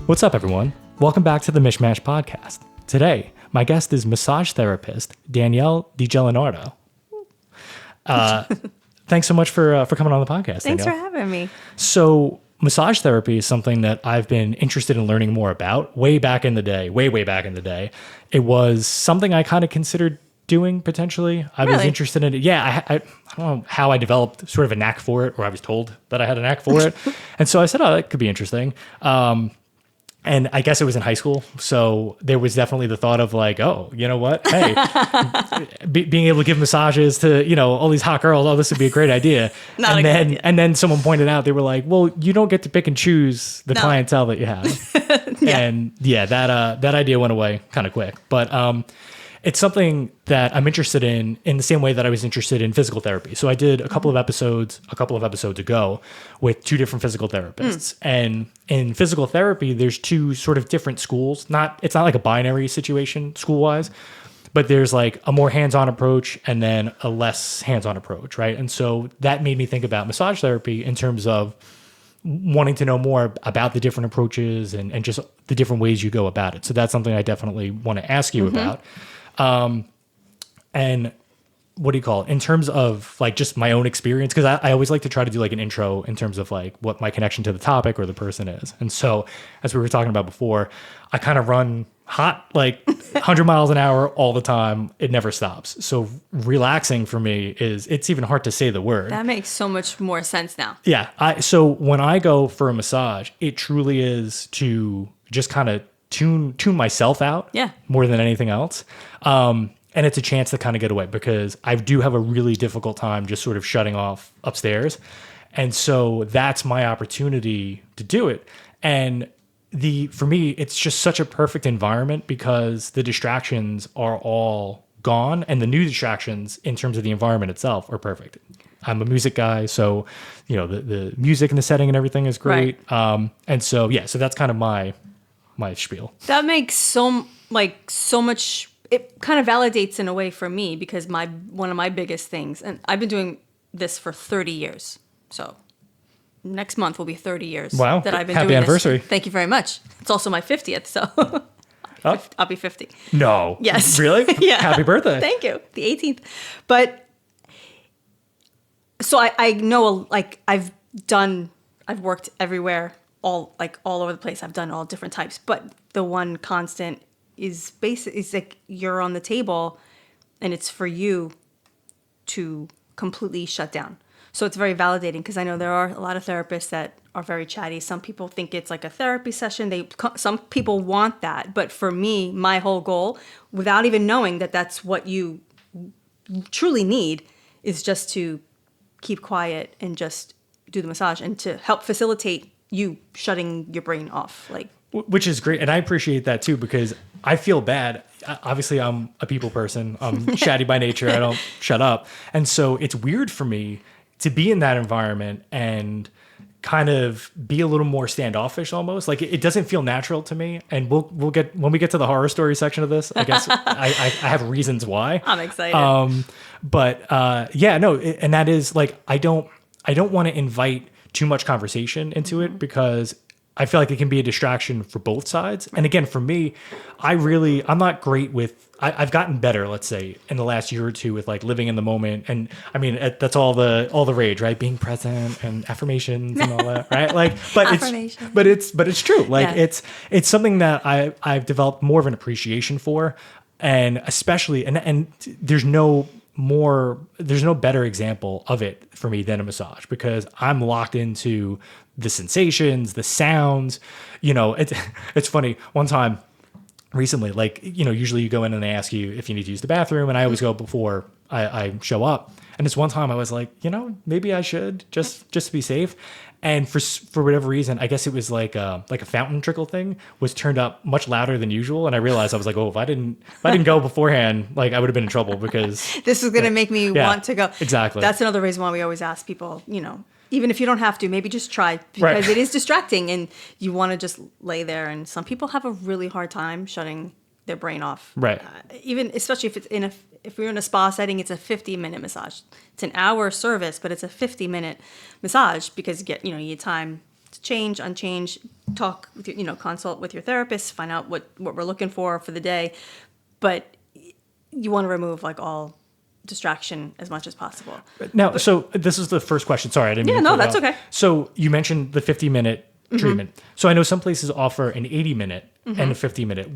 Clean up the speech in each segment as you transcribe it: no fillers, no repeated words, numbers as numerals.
What's up, everyone? Welcome back to the Mishmash Podcast. Today, my guest is massage therapist Danielle D. Thanks so much for coming on the podcast. Thanks Danielle. for having me. So, massage therapy is something that I've been interested in learning more about way back in the day, way back in the day. It was something I kind of considered doing potentially. I was interested in it. Yeah, I don't know how I developed sort of a knack for it, or I was told that I had a knack for it. And so I said, oh, that could be interesting. And I guess it was in high school. So there was definitely the thought of like, oh, you know what? Hey, being able to give massages to, all these hot girls, oh, this would be a great idea. And then someone pointed out, they were like, well, you don't get to pick and choose the clientele that you have. And that idea went away kind of quick. But it's something that I'm interested in the same way that I was interested in physical therapy. So I did a couple of episodes ago with two different physical therapists. And in physical therapy, there's two sort of different schools. It's not like a binary situation school-wise, but there's like a more hands-on approach and then a less hands-on approach, right? And so that made me think about massage therapy in terms of wanting to know more about the different approaches and just the different ways you go about it. So that's something I definitely want to ask you about. And what do you call it? In terms of like just my own experience, because I always like to try to do like an intro in terms of like what my connection to the topic or the person is. And so as we were talking about before, I kind of run hot, like 100 miles an hour all the time. It never stops. So relaxing for me it's even hard to say the word. That makes so much more sense now. Yeah. So when I go for a massage, it truly is to just kind of tune myself out more than anything else. And it's a chance to kind of get away because I do have a really difficult time just sort of shutting off upstairs. And so that's my opportunity to do it. And for me, it's just such a perfect environment because the distractions are all gone and the new distractions in terms of the environment itself are perfect. I'm a music guy, so the music and the setting and everything is great. Right. And so so that's kind of my spiel. That makes so much. It kind of validates in a way for me because one of my biggest things, and I've been doing this for 30 years. So next month will be 30 years that I've been doing this. Happy anniversary. Thank you very much. It's also my 50th, so I'll be 50. No. Yes. Really? Yeah. Happy birthday. Thank you. The 18th. But so I know I've worked everywhere, all over the place. I've done all different types, but the one constant is like you're on the table and it's for you to completely shut down. So it's very validating because I know there are a lot of therapists that are very chatty. Some people think it's like a therapy session. Some people want that. But for me, my whole goal, without even knowing that that's what you truly need, is just to keep quiet and just do the massage and to help facilitate you shutting your brain off. Which is great. And I appreciate that too, because I feel bad. Obviously, I'm a people person. I'm chatty by nature. I don't shut up. And so it's weird for me to be in that environment and kind of be a little more standoffish almost. Like it doesn't feel natural to me. And we'll get, when we get to the horror story section of this, I guess I have reasons why. I'm excited. And that is like, I don't want to invite too much conversation into it because I feel like it can be a distraction for both sides. And again, for me, I'm not great with, I've gotten better, let's say, in the last year or two with like living in the moment. And I mean, that's all the rage, right? Being present and affirmations and all that, right? Like, but it's true. Like it's something that I've developed more of an appreciation for. And especially, and there's no better example of it for me than a massage because I'm locked into the sensations, the sounds. It's funny. One time recently, usually you go in and they ask you if you need to use the bathroom, and I always go before I show up. And this one time I was like, maybe I should just to be safe. And for whatever reason, I guess it was like a fountain trickle thing was turned up much louder than usual. And I realized I was like, oh, if I didn't go beforehand, like I would have been in trouble because this is going to make me want to go. Exactly. That's another reason why we always ask people, even if you don't have to, maybe just try because it is distracting and you want to just lay there. And some people have a really hard time shutting their brain off. Right. Even especially if you're in a spa setting, it's a 50-minute massage. It's an hour service, but it's a 50-minute massage because you need time to change, unchange, talk with consult with your therapist, find out what we're looking for the day. But you want to remove like all distraction as much as possible. Now, so this is the first question. Sorry, I didn't mean to no, cut that's you off. okay. So you mentioned the 50-minute treatment. So I know some places offer an 80-minute and a 50-minute.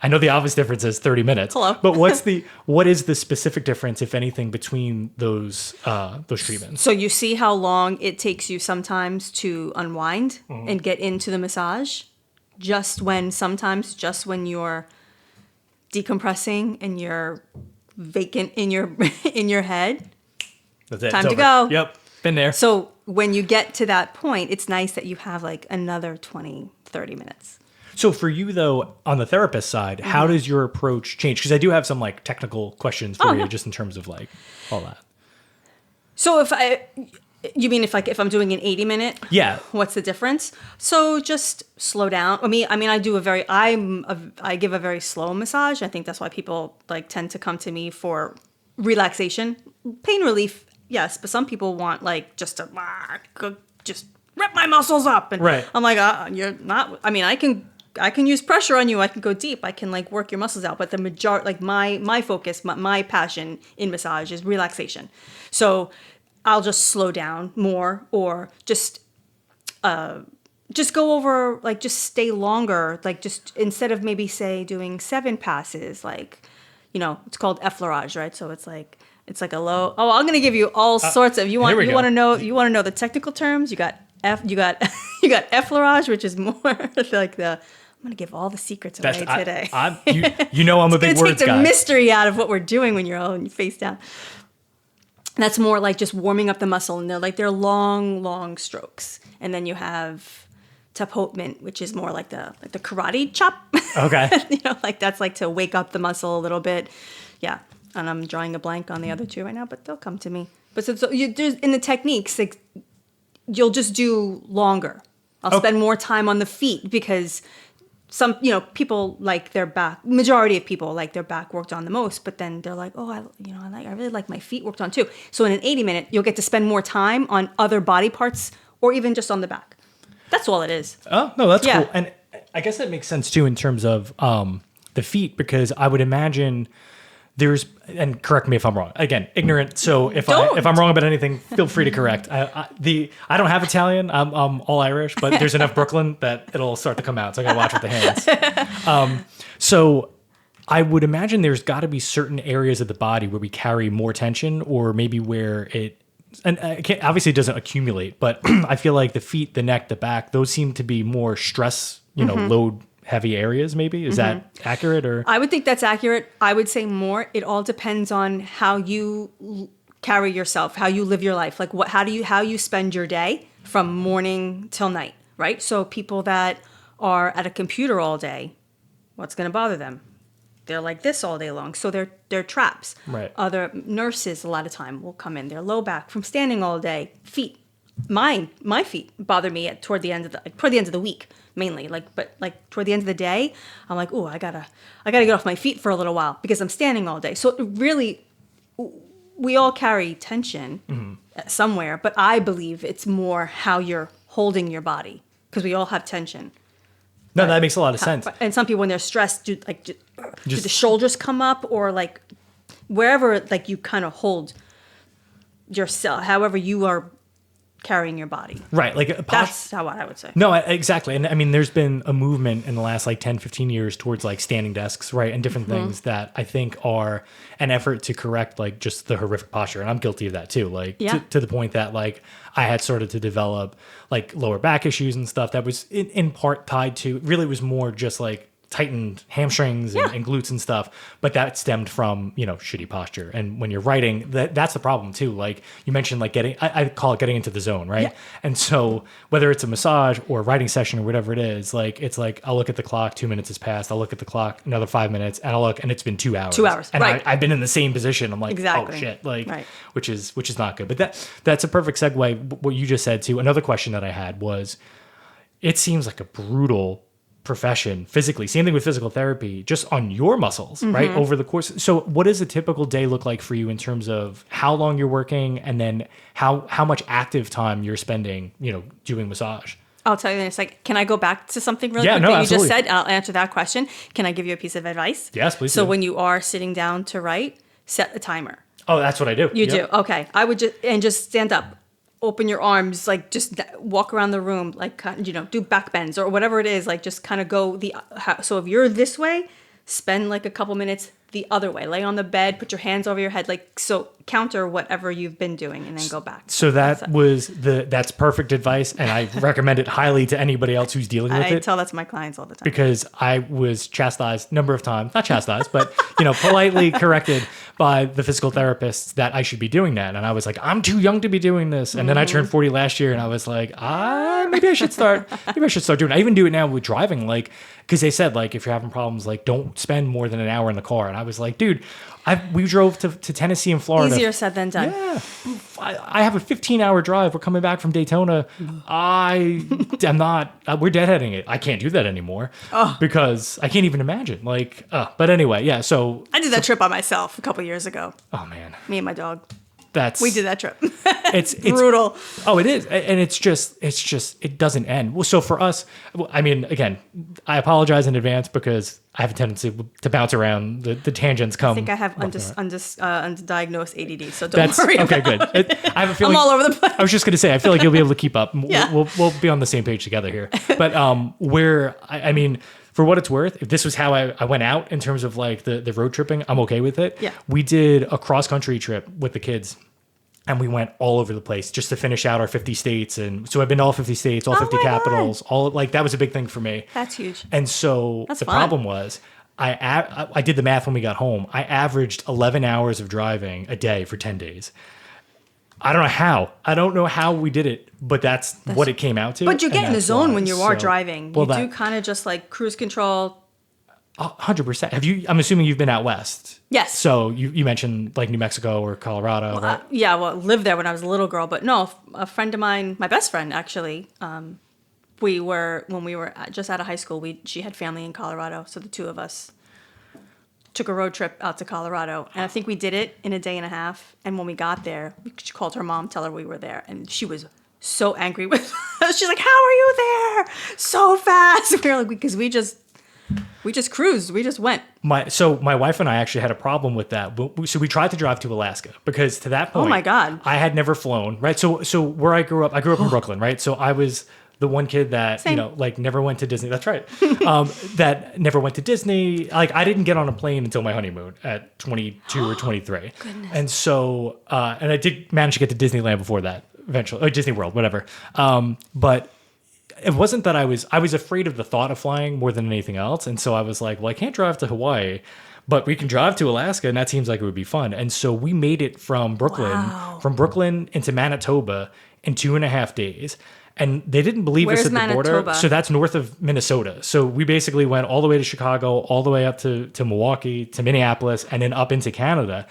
I know the obvious difference is 30 minutes. Hello. But what is the specific difference, if anything, between those treatments? So you see how long it takes you sometimes to unwind and get into the massage, just when you're decompressing and you're vacant in your head. That's it. Time It's to over. go. Yep, been there. So when you get to that point, it's nice that you have like another 20, 30 minutes. So for you, though, on the therapist side, how does your approach change? Because I do have some like technical questions for you, just in terms of like all that. So if I'm doing an 80-minute, Yeah. what's the difference? So just slow down. I give a very slow massage. I think that's why people like tend to come to me for relaxation, pain relief. Yes, but some people want like just to just rip my muscles up, and right. I'm like, you're not. I mean, I can use pressure on you. I can go deep. I can like work your muscles out. But the majority, like my focus, my passion in massage is relaxation. So I'll just slow down more, or just go over, like just stay longer. Like just instead of maybe say doing 7 passes, like, it's called effleurage, right? So it's like a low. Oh, I'm gonna give you all sorts of. You want to know the technical terms? You got effleurage, which is more like the. I'm gonna give all the secrets away today. I'm a big words take the guy. mystery out of what we're doing when you're all on your face down. That's more like just warming up the muscle, and they're long strokes. And then you have tapotment, which is more like the karate chop. Okay. Like that's like to wake up the muscle a little bit. Yeah. And I'm drawing a blank on the other two right now, but they'll come to me. But so there's in the techniques, like, you'll just do longer. I'll spend more time on the feet because some, people like their back. Majority of people like their back worked on the most, but then they're like, I really like my feet worked on too. So in an 80-minute, you'll get to spend more time on other body parts or even just on the back. That's all it is. Oh no, that's cool. And I guess that makes sense too in terms of the feet, because I would imagine. And correct me if I'm wrong. Again, ignorant. So if I'm wrong about anything, feel free to correct. I don't have Italian. I'm all Irish, but there's enough Brooklyn that it'll start to come out. So I gotta watch with the hands. So I would imagine there's got to be certain areas of the body where we carry more tension, or maybe where obviously it doesn't accumulate. But I feel like the feet, the neck, the back, those seem to be more stress, load heavy areas. Maybe is that accurate? Or I would think that's accurate. I would say more. It all depends on how you carry yourself, how you live your life, like how you spend your day from morning till night, right? So people that are at a computer all day, what's going to bother them? They're like this all day long, so they're traps. Right. Other nurses a lot of time will come in. Their low back from standing all day. Feet, my feet bother me toward the end of the week. Mainly, but toward the end of the day, I'm like, I gotta get off my feet for a little while because I'm standing all day. So really, we all carry tension somewhere, but I believe it's more how you're holding your body, because we all have tension. No, that makes a lot of sense. And some people, when they're stressed, do the shoulders come up, or like wherever, like you kind of hold yourself, however you are carrying your body. Right. That's how I would say. No, exactly. And I mean, there's been a movement in the last 10, 15 years towards standing desks, right? And different things that I think are an effort to correct just the horrific posture. And I'm guilty of that too. To the point that I had started to develop lower back issues and stuff that was in part tied to, really was more just tightened hamstrings and glutes and stuff, but that stemmed from shitty posture. And when you're writing, that's the problem too. You mentioned getting, I call it getting into the zone, right? Yeah. And so whether it's a massage or a writing session or whatever it is, it's I'll look at the clock, 2 minutes has passed, I'll look at the clock, another 5 minutes, and I'll look, and it's been 2 hours. 2 hours, and right. I've been in the same position. I'm like, exactly. Oh shit, right. which is not good. But that's a perfect segue. What you just said to another question that I had was, it seems like a brutal profession physically. Same thing with physical therapy, just on your muscles, right? Over the course. So what does a typical day look like for you in terms of how long you're working, and then how much active time you're spending, doing massage? I'll tell you this. Like, can I go back to something really Yeah, quick no, that you absolutely. just said? I'll answer that question. Can I give you a piece of advice? Yes, please So do. when you are sitting down to write, set a timer. Oh, that's what I do. You Yep. do? Okay. I would just stand up, open your arms, like just walk around the room, like, do back bends or whatever it is. Like just kind of go so if you're this way, spend like a couple minutes the other way. Lay on the bed, put your hands over your head, like so counter whatever you've been doing and then go back. So that's perfect advice, and I recommend it highly to anybody else who's dealing with I it. tell that to my clients all the time. Because I was chastised a number of times, not chastised, but politely corrected by the physical therapists that I should be doing that. And I was like, I'm too young to be doing this. And then I turned 40 last year, and I was like, maybe I should start doing it. I even do it now with driving, like, because they said, like, if you're having problems, like, don't spend more than an hour in the car. And I was like, dude, we drove to Tennessee and Florida. Easier said than done. Yeah. I have a 15-hour drive. We're coming back from Daytona. I am not, we're deadheading it. I can't do that anymore because I can't even imagine. Like, but anyway, yeah. So I did that trip by myself a couple years ago. oh man, Me and my dog. we did that trip. It's brutal. Oh, it is. And it's just, it doesn't end. Well, so for us, I mean, again, I apologize in advance because I have a tendency to bounce around. The tangents come. I think I have undiagnosed ADD, so don't worry. Okay, about good. I have a feeling. I'm all over the place. I was just going to say, I feel like you'll be able to keep up. Yeah. We'll be on the same page together here. But I mean, for what it's worth, if this was how I went out in terms of like the road tripping, I'm okay with it. Yeah. We did a cross country trip with the kids. And we went all over the place just to finish out our 50 states. And so I've been to all 50 states, all 50 capitals, that was a big thing for me. That's huge. And so That's the fun. problem was I did the math when we got home. I averaged 11 hours of driving a day for 10 days. I don't know how. I don't know how we did it, but that's what it came out to. But you get in the that's zone why. when you are So, driving. well, You do kind of just like cruise control. 100%. I'm assuming you've been out west. Yes. So you mentioned like New Mexico or Colorado, right? Yeah, well, lived there when I was a little girl, but no, a friend of mine, my best friend actually, when we were just out of high school, she had family in Colorado, so the two of us took a road trip out to Colorado, and I think we did it in a day and a half. And when we got there, she called her mom, tell her we were there, and she was so angry with us. She's like, "How are you there so fast?" We were like, "Because we just cruised. We just went." My wife and I actually had a problem with that. So we tried to drive to Alaska because to that point, Oh my God. I had never flown, right? So where I grew up in Brooklyn, right? So I was the one kid that, Same. like never went to Disney. That's right. That never went to Disney. Like I didn't get on a plane until my honeymoon at 22 or 23. Goodness. And so, and I did manage to get to Disneyland before that eventually, or Disney World, whatever. But it wasn't that I was afraid of the thought of flying more than anything else. And so I was like, well, I can't drive to Hawaii, but we can drive to Alaska, and that seems like it would be fun. And so we made it from Brooklyn into Manitoba in 2.5 days. And they didn't believe us Where's at the border. Manitoba? So that's north of Minnesota. So we basically went all the way to Chicago, all the way up to Milwaukee, to Minneapolis, and then up into Canada.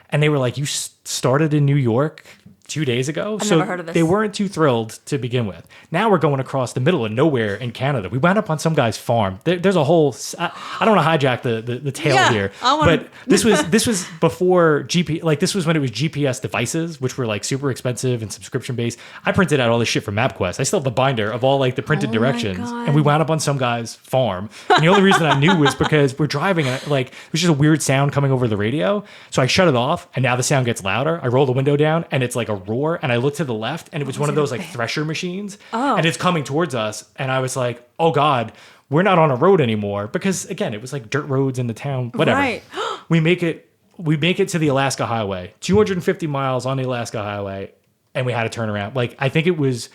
And they were like, you started in New York 2 days ago. I've so never heard of this. They weren't too thrilled to begin with. Now we're going across the middle of nowhere in Canada. We wound up on some guy's farm. There's a whole. I don't want to hijack the tale Yeah, here, I but this was before GP. Like this was when it was GPS devices, which were like super expensive and subscription based. I printed out all this shit from MapQuest. I still have the binder of all like the printed Oh my directions, God. and we wound up on some guy's farm. And the only reason I knew was because we're driving and like it was just a weird sound coming over the radio. So I shut it off, and now the sound gets louder. I roll the window down, and it's like a roar. And I look to the left, and it was one of those like thresher machines, and it's coming towards us. And I was like, "Oh God, we're not on a road anymore." Because again, it was like dirt roads in the town. Whatever. Right. We make it to the Alaska Highway, 250 miles on the Alaska Highway, and we had to turn around. Like I think it was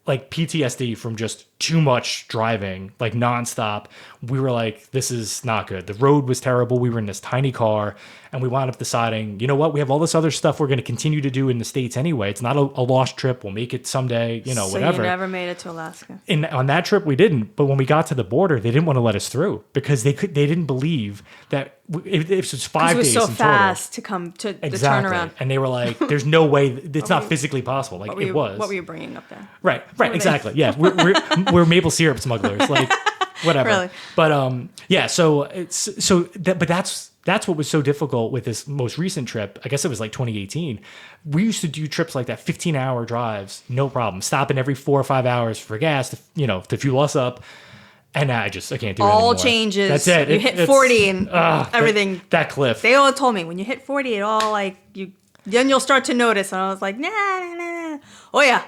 like PTSD from just too much driving, like nonstop. We were like, this is not good. The road was terrible. We were in this tiny car, and we wound up deciding, you know what? We have all this other stuff we're going to continue to do in the States anyway. It's not a lost trip. We'll make it someday, So whatever. you never made it to Alaska. On that trip, we didn't. But when we got to the border, they didn't want to let us through because they didn't believe that if it was 5 days It was so in fast to come to the Exactly. turnaround. And they were like, there's no way, it's not physically possible. Like it was. What were you bringing up there? Right, were exactly. Yeah, we're maple syrup smugglers, like whatever. Really? But yeah, but that's that's what was so difficult with this most recent trip. I guess it was like 2018. We used to do trips like that, 15-hour drives, no problem. Stopping every 4 or 5 hours for gas, to fuel us up. And I can't do it anymore. All changes. That's it. You hit 40 and everything. That cliff. They all told me when you hit 40, it all then you'll start to notice. And I was like, nah. Oh yeah.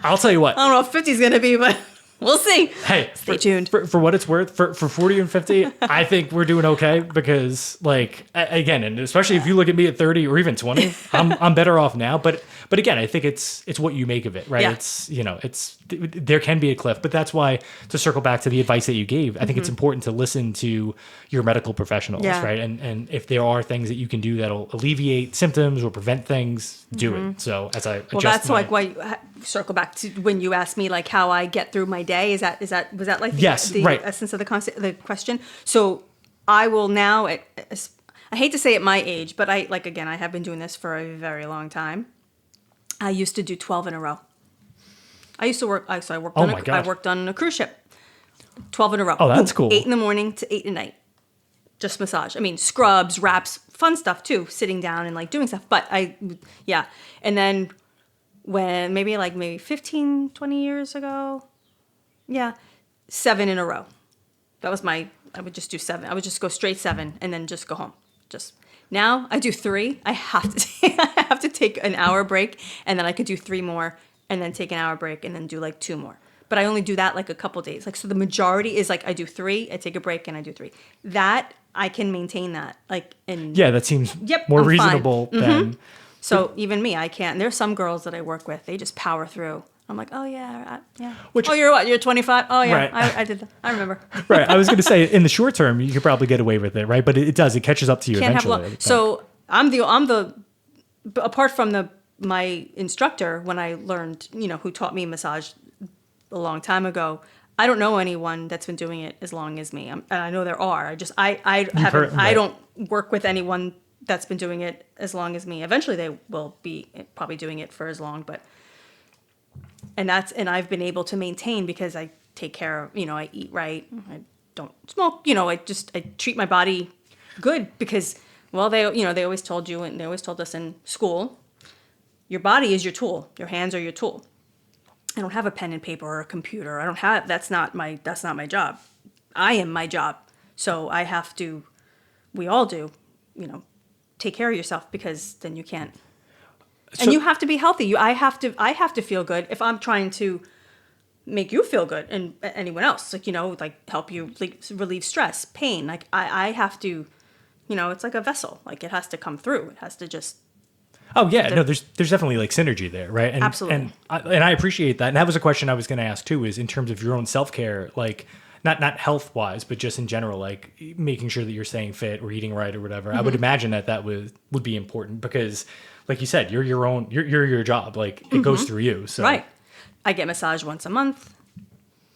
I'll tell you what. I don't know what 50 is going to be, but we'll see. Hey, stay tuned. For what it's worth, for 40 and 50, I think we're doing okay because, like, again, and especially if you look at me at 30 or even 20, I'm better off now. But again, I think it's what you make of it, right? Yeah. There can be a cliff, but that's why, to circle back to the advice that you gave, I think it's important to listen to your medical professionals, right? And if there are things that you can do that'll alleviate symptoms or prevent things, do it. So as I adjust that's like why you circle back to when you asked me like how I get through my day. Was that like the essence of the question? So I will now. I hate to say at my age, but I have been doing this for a very long time. I used to do 12 in a row. I used to work. I worked on a cruise ship. 12 in a row. Oh, that's cool. 8 in the morning to 8 at night. Just massage. I mean, scrubs, wraps, fun stuff too. Sitting down and like doing stuff. But and then when maybe 15, 20 years ago, 7 in a row. That was I would just do 7. I would just go straight 7 and then just go home. Now I do 3. I have to take an hour break, and then I could do 3 more, and then take an hour break, and then do like 2 more. But I only do that like a couple days. Like, so the majority is like I do 3, I take a break, and I do 3. That I can maintain that. That seems more reasonable than. So even me, I can't. There's some girls that I work with, they just power through. I'm like, oh yeah. You're what? You're 25? Oh yeah, right. I did that. I remember. Right. I was going to say, in the short term, you could probably get away with it, right? But it catches up to you eventually. So I'm the apart from my instructor when I learned, who taught me massage a long time ago. I don't know anyone that's been doing it as long as me. And I know there are. I don't work with anyone that's been doing it as long as me. Eventually, they will be probably doing it for as long, but. And I've been able to maintain because I take care of, I eat right. I don't smoke, I treat my body good because, well, they always told you and they always told us in school, your body is your tool. Your hands are your tool. I don't have a pen and paper or a computer. That's not my job. I am my job. So I have to, we all do, take care of yourself because then you can't. And you have to be healthy. I have to feel good if I'm trying to make you feel good and anyone else, help you relieve stress, pain. Like I have to, it's like a vessel. Like it has to come through. It has to just. Oh yeah, no, there's definitely like synergy there, right? And, absolutely. And I appreciate that. And that was a question I was going to ask too, is in terms of your own self-care, like not health wise, but just in general, like making sure that you're staying fit or eating right or whatever. I would imagine that would be important because. Like you said, you're your job. Like it goes through you. So right. I get massage once a month.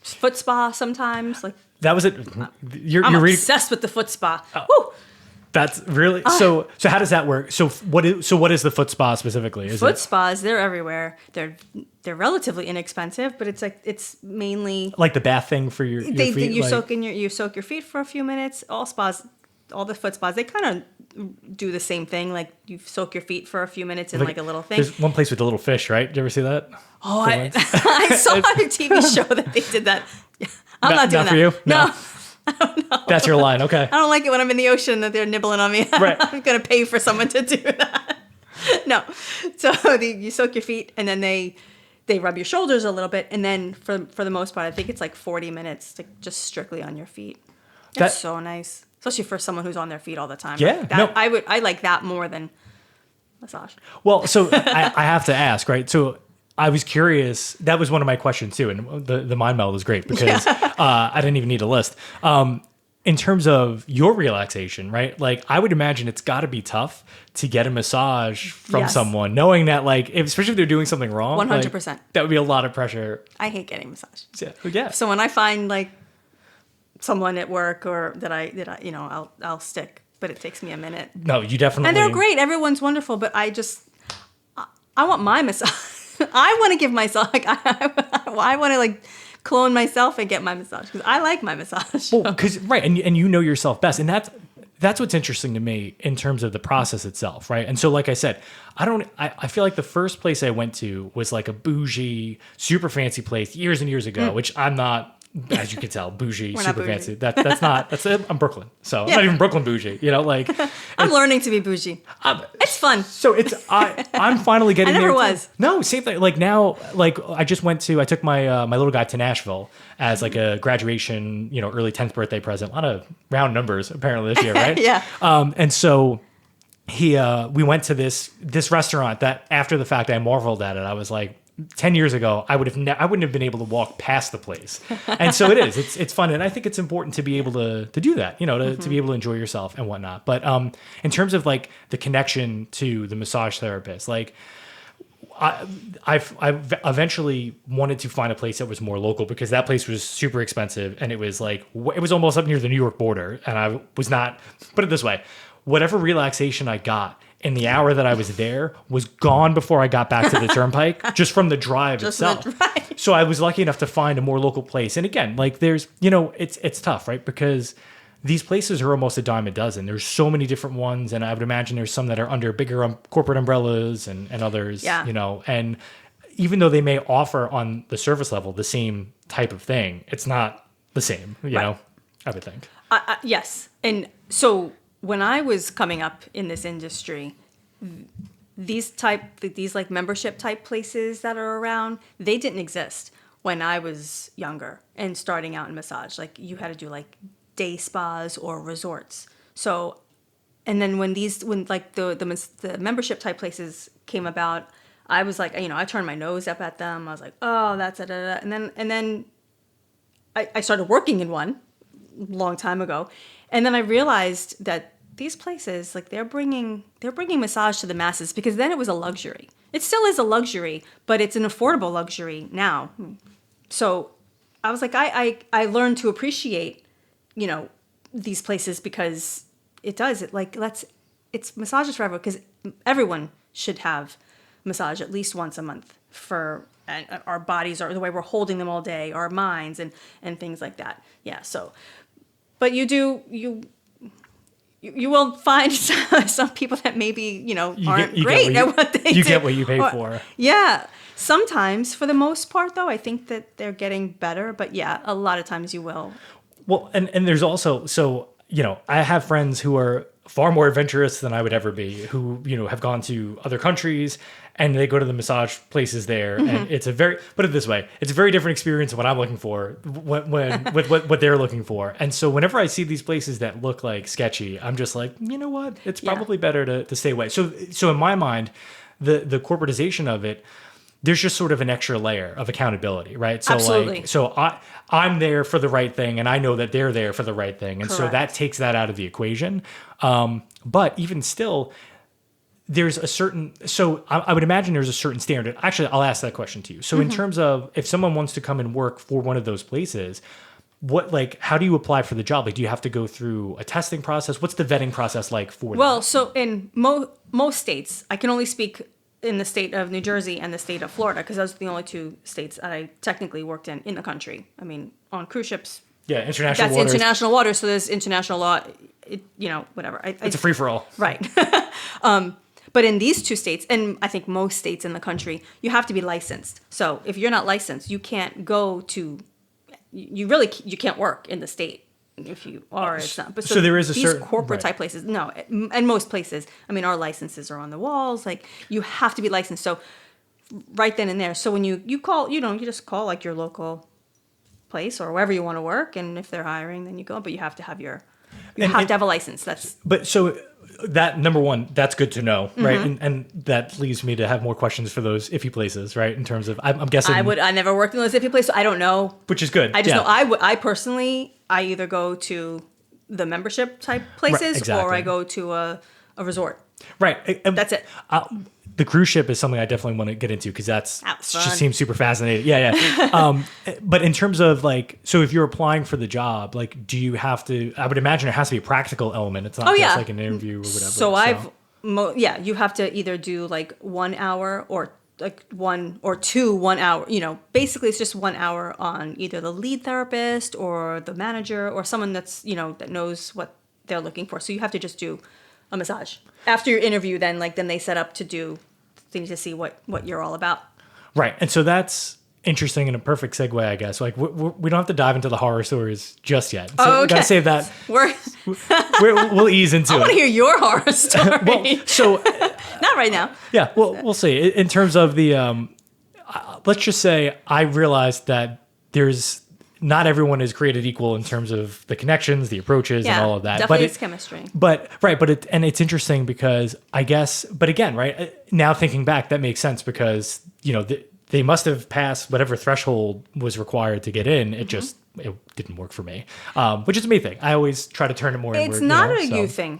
Foot spa sometimes. Like that was it. I'm obsessed with the foot spa. Woo! That's really so. How does that work? So what is the foot spa specifically? Spas, they're everywhere. They're relatively inexpensive, but it's mainly like the bath thing for your feet. You soak your feet for a few minutes. All the foot spas, they kind of do the same thing. Like you soak your feet for a few minutes in like a little thing. There's one place with the little fish, right? Did you ever see that? Oh, I saw on a TV show that they did that. I'm not doing that. For you? No. I don't know. That's your line. Okay. I don't like it when I'm in the ocean that they're nibbling on me. Right. I'm going to pay for someone to do that. No. So you soak your feet and then they rub your shoulders a little bit. And then for the most part, I think it's like 40 minutes to just strictly on your feet. That's so nice. Especially for someone who's on their feet all the time. Yeah. I like that more than massage. Well, so I have to ask, right? So I was curious. That was one of my questions too. And the mind meld was great because I didn't even need a list. In terms of your relaxation, right? Like I would imagine it's got to be tough to get a massage from someone, knowing that especially if they're doing something wrong. 100%. That would be a lot of pressure. I hate getting massages. Yeah. So when I find someone at work or that I'll stick, but it takes me a minute. No, you definitely. And they're great. Everyone's wonderful, but I want my massage. I want to give myself I want to clone myself and get my massage because I like my massage. Well, because right, and you know yourself best, and that's what's interesting to me in terms of the process itself, right? And so, like I said, I feel like the first place I went to was like a bougie, super fancy place years and years ago, which I'm not, as you can tell, bougie, super fancy. I'm Brooklyn. So I'm not even Brooklyn bougie, like. I'm learning to be bougie. It's fun. So I'm finally getting there. I never was. No, same thing. Like now, like I took my my little guy to Nashville as like a graduation, early 10th birthday present. A lot of round numbers apparently this year, right? Yeah. And so we went to this restaurant that after the fact I marveled at it. I was like, 10 years ago, I wouldn't have been able to walk past the place. And so it's fun. And I think it's important to be able to do that, to be able to enjoy yourself and whatnot. But in terms of like the connection to the massage therapist, like I've eventually wanted to find a place that was more local because that place was super expensive. And it was like, it was almost up near the New York border. And I was not, put it this way, whatever relaxation I got in the hour that I was there was gone before I got back to the turnpike, just from the drive itself. So I was lucky enough to find a more local place. And again, like there's, it's tough, right? Because these places are almost a dime a dozen. There's so many different ones. And I would imagine there's some that are under bigger corporate umbrellas and others, and even though they may offer on the service level the same type of thing, it's not the same, you know, I would think. Yes. And so when I was coming up in this industry, these like membership type places that are around, they didn't exist when I was younger and starting out in massage. Like you had to do like day spas or resorts. So, and then when like the membership type places came about, I was like, I turned my nose up at them. I was like, oh, that's it. And then I started working in one long time ago. And then I realized that these places, like they're bringing massage to the masses because then it was a luxury. It still is a luxury, but it's an affordable luxury now. So I was like, I learned to appreciate, these places because it's massages forever because everyone should have massage at least once a month for our bodies or the way we're holding them all day, our minds and things like that. Yeah. So, but you will find some people that maybe, aren't great at what they do. You get what you pay for. Yeah. Sometimes, for the most part, though, I think that they're getting better. But yeah, a lot of times you will. Well, and there's also, I have friends who are far more adventurous than I would ever be, who, have gone to other countries and they go to the massage places there. And it's put it this way, it's a very different experience than what I'm looking for with what they're looking for. And so whenever I see these places that look like sketchy, I'm just like, you know what? It's probably better to stay away. So in my mind, the corporatization of it, there's just sort of an extra layer of accountability, right? So Absolutely. I'm there for the right thing and I know that they're there for the right thing. And so that takes that out of the equation. But even still, there's a certain, so I would imagine there's a certain standard. Actually, I'll ask that question to you. So in terms of if someone wants to come and work for one of those places, how do you apply for the job? Like, do you have to go through a testing process? What's the vetting process like for that? Well, so in most states, I can only speak in the state of New Jersey and the state of Florida, because those are the only two states that I technically worked in the country. I mean, on cruise ships. Yeah, international waters. That's international water, so there's international law, whatever. It's a free-for-all. Right. But in these two states, and I think most states in the country, you have to be licensed. So if you're not licensed, you can't go to, you can't work in the state. If you are, it's not. But so there is these corporate type places. No, and most places. I mean, our licenses are on the walls. Like you have to be licensed. So right then and there. So when you call, you just call like your local place or wherever you want to work, and if they're hiring, then you go. But you have to have to have a license. But so that, number one, that's good to know, right? And that leads me to have more questions for those iffy places, right? In terms of, I'm guessing I never worked in those iffy places, so I don't know. Which is good. I just know I personally, I either go to the membership type places or I go to a resort. Right. That's it. The cruise ship is something I definitely want to get into because just seems super fascinating. Yeah. But in terms of so if you're applying for the job, do you have to, I would imagine there has to be a practical element. It's not just like an interview or whatever. So you have to either do 1 hour or 1 or 2 1 hour, basically it's just 1 hour on either the lead therapist or the manager or someone that's, that knows what they're looking for. So you have to just do a massage after your interview. Then they set up to do things to see what you're all about. Right. And so that's interesting and a perfect segue, I guess. Like we don't have to dive into the horror stories just yet. So we gotta save that. We'll ease into it. I want to hear your horror story. Well, so not right now. Yeah. Well, we'll see. In terms of the, let's just say I realized that not everyone is created equal in terms of the connections, the approaches, and all of that. Definitely it's chemistry. But it's interesting because I guess, but again, right now thinking back, that makes sense because they must have passed whatever threshold was required to get in. It just it didn't work for me, which is a me thing. I always try to turn it more inward. It's not you thing.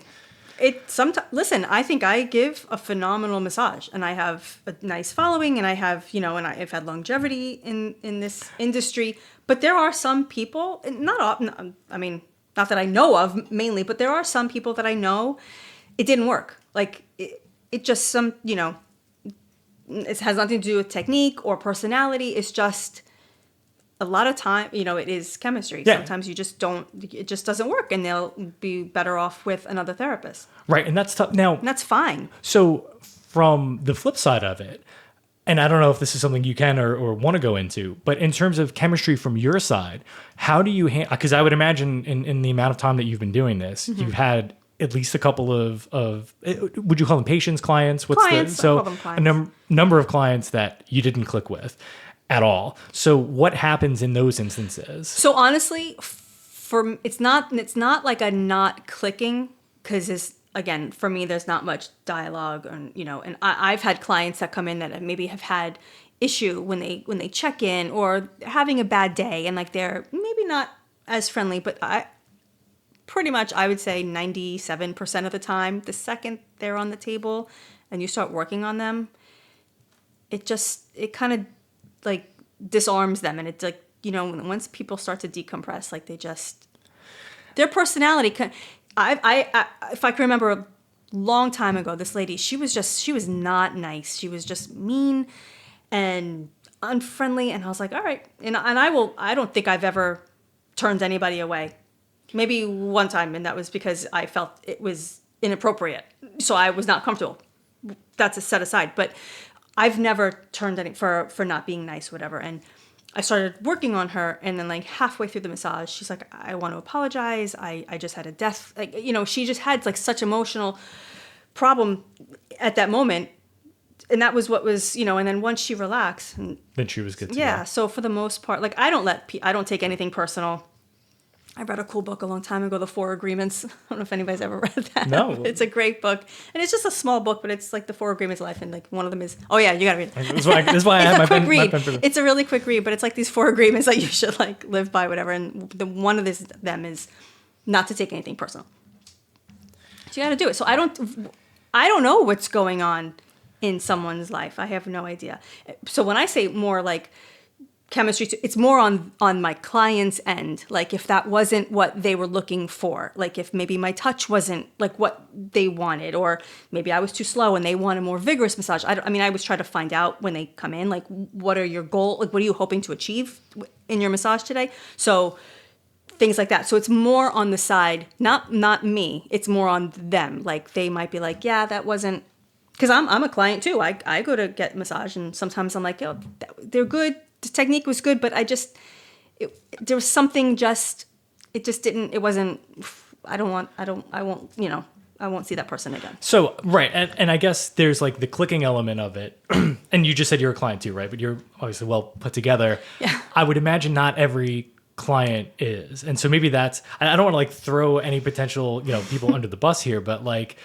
Listen, I think I give a phenomenal massage, and I have a nice following, and I have and I've had longevity in this industry. But there are some people, not that I know of mainly, but there are some people that I know it didn't work. Like it just it has nothing to do with technique or personality. It's just a lot of time, it is chemistry. Yeah. Sometimes it just doesn't work, and they'll be better off with another therapist. Right. And that's tough. Now, that's fine. So from the flip side of it, and I don't know if this is something you can or want to go into, but in terms of chemistry from your side, how do you because I would imagine in the amount of time that you've been doing this, you've had at least a couple of would you call them patients, clients? Clients. I call them clients. A number of clients that you didn't click with at all. So what happens in those instances? So honestly, it's not like a not clicking, because again, for me, there's not much dialogue, and and I've had clients that come in that maybe have had issue when they check in, or having a bad day, and like they're maybe not as friendly, but pretty much, I would say 97% of the time, the second they're on the table and you start working on them, it kind of like disarms them. And it's like, once people start to decompress, like their personality, if I can remember a long time ago, this lady, she was not nice. She was just mean and unfriendly. And I was like, all right. And I don't think I've ever turned anybody away. Maybe one time, and that was because I felt it was inappropriate. So I was not comfortable. That's a set aside. But I've never turned any for not being nice, whatever. And I started working on her, and then like halfway through the massage, she's like, I want to apologize. I just had a death. Like, she just had like such emotional problem at that moment. And that was what was, and then once she relaxed. Then she was good to go. Go. So for the most part, like I don't take anything personal. I read a cool book a long time ago, The 4 Agreements. I don't know if anybody's ever read that. No. It's a great book. And it's just a small book, but it's like The 4 Agreements of Life. And like one of them is, you got to read it. This is why I have my pen for this. It's a really quick read, but it's like these 4 agreements that you should like live by, whatever. And one of them is not to take anything personal. So you got to do it. So I don't know what's going on in someone's life. I have no idea. So when I say more like chemistry, it's more on my client's end. Like if that wasn't what they were looking for, like if maybe my touch wasn't like what they wanted, or maybe I was too slow and they want a more vigorous massage. I always try to find out when they come in, like what are your goals? Like what are you hoping to achieve in your massage today? So things like that. So it's more on the side, not me. It's more on them. Like they might be like, yeah, that wasn't, because I'm a client too. I go to get massage, and sometimes I'm like, they're good. The technique was good, but there was something it wasn't, I won't see that person again. So, right. And I guess there's like the clicking element of it. And you just said you're a client too, right? But you're obviously well put together. Yeah. I would imagine not every client is. And so maybe I don't want to like throw any potential, people under the bus here, but like,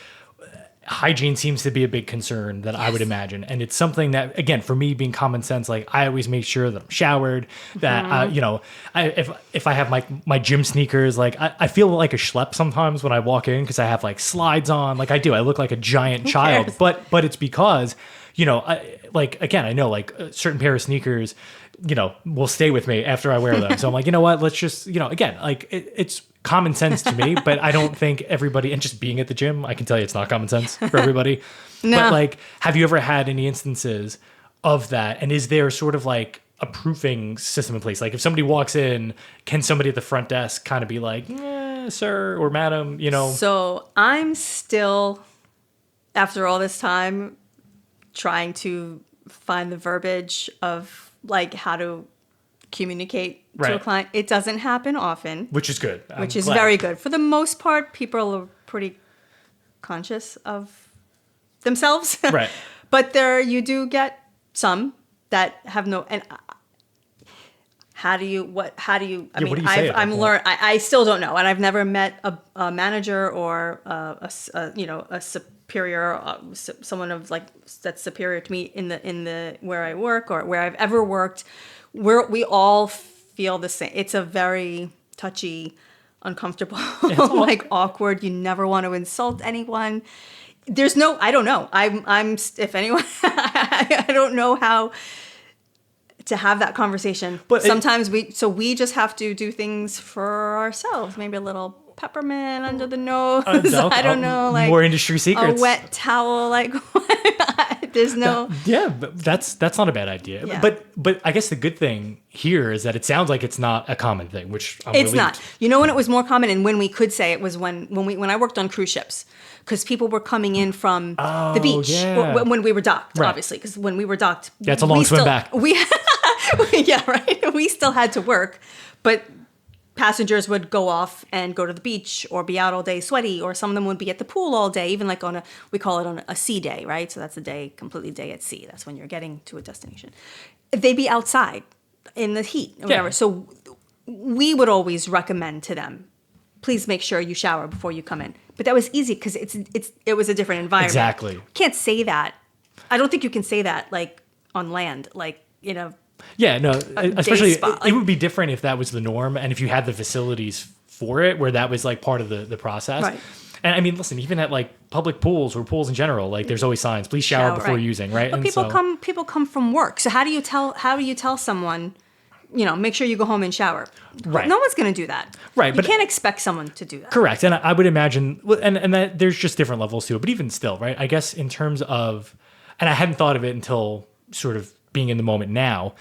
hygiene seems to be a big concern that I would imagine. And it's something that, again, for me being common sense, like I always make sure that I'm showered, that, if I have my gym sneakers, like I feel like a schlep sometimes when I walk in, because I have like slides on, like I look like a giant child, but it's because, I know like a certain pair of sneakers, will stay with me after I wear them. So I'm like, what, let's just, again, like it's common sense to me, but I don't think everybody, and just being at the gym, I can tell you it's not common sense for everybody. No. But like, have you ever had any instances of that? And is there sort of like a proofing system in place? Like if somebody walks in, can somebody at the front desk kind of be like, sir or madam, So I'm still, after all this time, trying to find the verbiage of like how to communicate to a client. It doesn't happen often. Which is good. Which is very good. For the most part, people are pretty conscious of themselves. Right. But you do get some that have no, and how do you, I still don't know. And I've never met a manager or a superior, someone of like, that's superior to me in the, where I work or where I've ever worked, where we all feel the same. It's a very touchy, uncomfortable, like awkward. You never want to insult anyone. There's no, I don't know. If anyone, I don't know how to have that conversation. But sometimes we just have to do things for ourselves. Maybe a little peppermint under the nose. I don't know, like more industry secrets. A wet towel, like there's no. But that's not a bad idea. Yeah. But I guess the good thing here is that it sounds like it's not a common thing, which I'm it's relieved. not. You know when it was more common and when we could say it was when I worked on cruise ships. Because people were coming in from the beach when we were docked, obviously. Because when we were docked, it's a long swim back. Yeah, right. We still had to work, but passengers would go off and go to the beach or be out all day sweaty, or some of them would be at the pool all day, even like we call it on a sea day, right? So that's completely day at sea. That's when you're getting to a destination. They'd be outside in the heat or whatever. So we would always recommend to them, please make sure you shower before you come in. But that was easy because it was a different environment. Exactly. You can't say that. I don't think you can say that like on land, like Yeah, no, especially spot. It would be different if that was the norm and if you had the facilities for it where that was like part of the process. Right. And I mean, listen, even at like public pools or pools in general, like there's always signs, please shower before using, right? But people come from work. So how do you tell someone, make sure you go home and shower? Right. No one's going to do that. Right. You can't expect someone to do that. Correct. And I would imagine, and that there's just different levels to it, but even still, right? I guess in terms of, and I hadn't thought of it until sort of being in the moment now,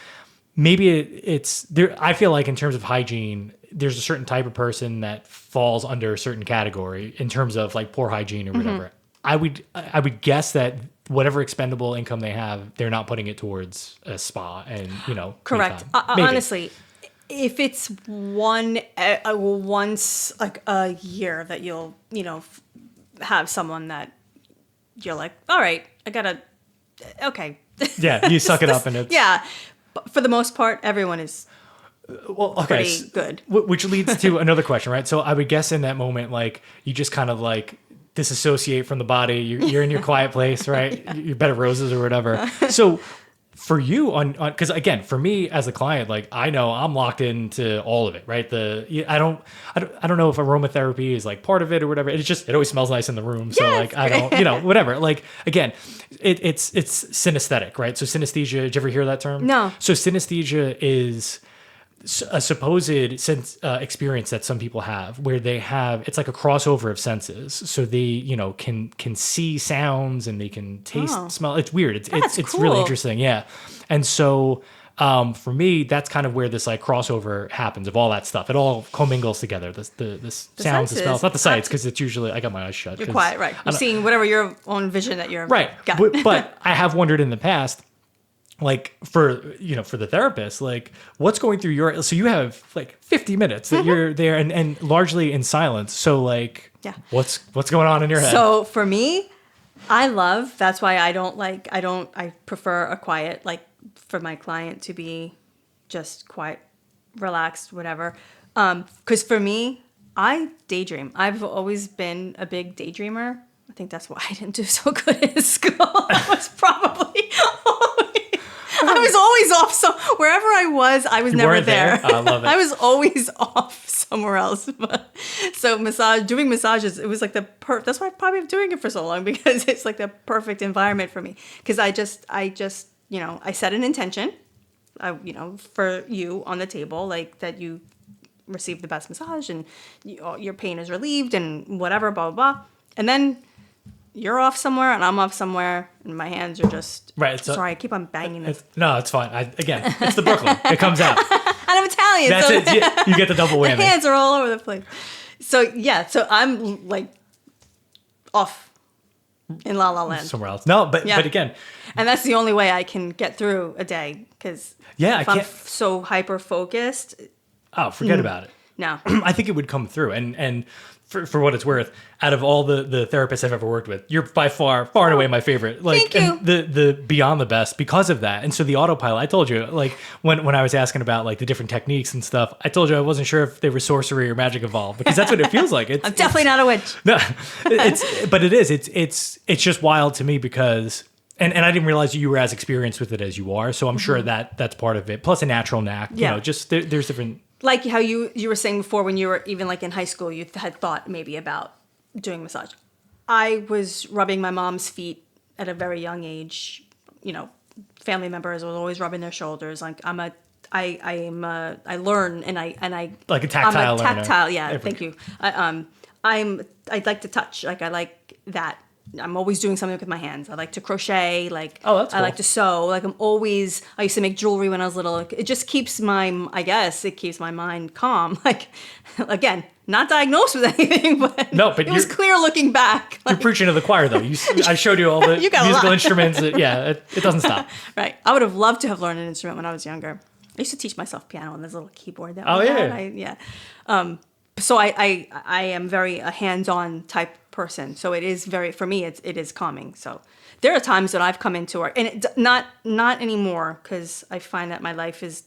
maybe it's there. I feel like in terms of hygiene, there's a certain type of person that falls under a certain category in terms of like poor hygiene or whatever. Mm-hmm. I would guess that whatever expendable income they have, they're not putting it towards a spa and, Correct. Honestly, if it's once like a year that you'll, have someone that you're like, all right, okay. Yeah, you suck it up and it's... Yeah. But for the most part, everyone is pretty good. Which leads to another question, right? So I would guess in that moment, like, you just kind of like disassociate from the body. You're in your quiet place, right? Yeah. Your bed of roses or whatever. So for you because again, for me as a client, like I know I'm locked into all of it, right? I don't know if aromatherapy is like part of it or whatever. It always smells nice in the room. So like, I don't, whatever. Like again, it's synesthetic, right? So synesthesia, did you ever hear that term? No. So synesthesia is a supposed experience that some people have where it's like a crossover of senses. So they, can see sounds and they can taste, smell. It's weird. It's cool. really interesting. Yeah. And so, for me, that's kind of where this like crossover happens of all that stuff. It all commingles together. The sounds, the smells, not the sights. Cause it's usually, I got my eyes shut. You're quiet. Right. You're seeing whatever your own vision that you're right. But I have wondered in the past, like for the therapist, like what's going through so you have like 50 minutes that you're there and largely in silence. So like, what's going on in your head? So for me, that's why I prefer a quiet, like for my client to be just quiet, relaxed, whatever. 'Cause for me, I daydream. I've always been a big daydreamer. I think that's why I didn't do so good in school. I was probably I was always off. So wherever I was never there. I love it. I was always off somewhere else. So doing massages, it was like that's why I'm probably doing it for so long, because it's like the perfect environment for me. Because I just, I set an intention, for you on the table, like that you receive the best massage and your pain is relieved and whatever, blah, blah, blah. And then you're off somewhere and I'm off somewhere and my hands are just... Right. Sorry, I keep on banging this. No, it's fine. Again, it's the Brooklyn. It comes out. And I'm Italian. That's it. You get the double whammy. The hands are all over the place. So I'm like off in La La Land. Somewhere else. No, but again. And that's the only way I can get through a day, because if I'm so hyper focused. Oh, forget about it. No. I think it would come through. And for what it's worth, out of all the therapists I've ever worked with, you're by far and away my favorite. Like, thank you. And the beyond the best because of that. And so the autopilot, I told you, like when I was asking about like the different techniques and stuff, I told you I wasn't sure if they were sorcery or magic evolved, because that's what it feels like. I'm definitely not a witch. No, but it is. It's just wild to me because, and I didn't realize you were as experienced with it as you are. So I'm sure that's part of it. Plus a natural knack. Yeah. You know, just there's different. Like how you were saying before, when you were even like in high school, you had thought maybe about doing massage. I was rubbing my mom's feet at a very young age. You know, family members were always rubbing their shoulders. Like I learn and I like a tactile learner. I'm a tactile, yeah. Thank you. I'd like to touch. Like I like that. I'm always doing something with my hands. I like to crochet. Like, oh, that's cool. I like to sew. Like I used to make jewelry when I was little. It just keeps it keeps my mind calm. Like, again, not diagnosed with anything, but it was clear looking back. Like, you're preaching to the choir, though. I showed you all the musical instruments. It doesn't stop. Right. I would have loved to have learned an instrument when I was younger. I used to teach myself piano on this little keyboard that we had. So I am very a hands-on type person. So it is for me, it is calming. So there are times that I've come into work, and not anymore, because I find that my life is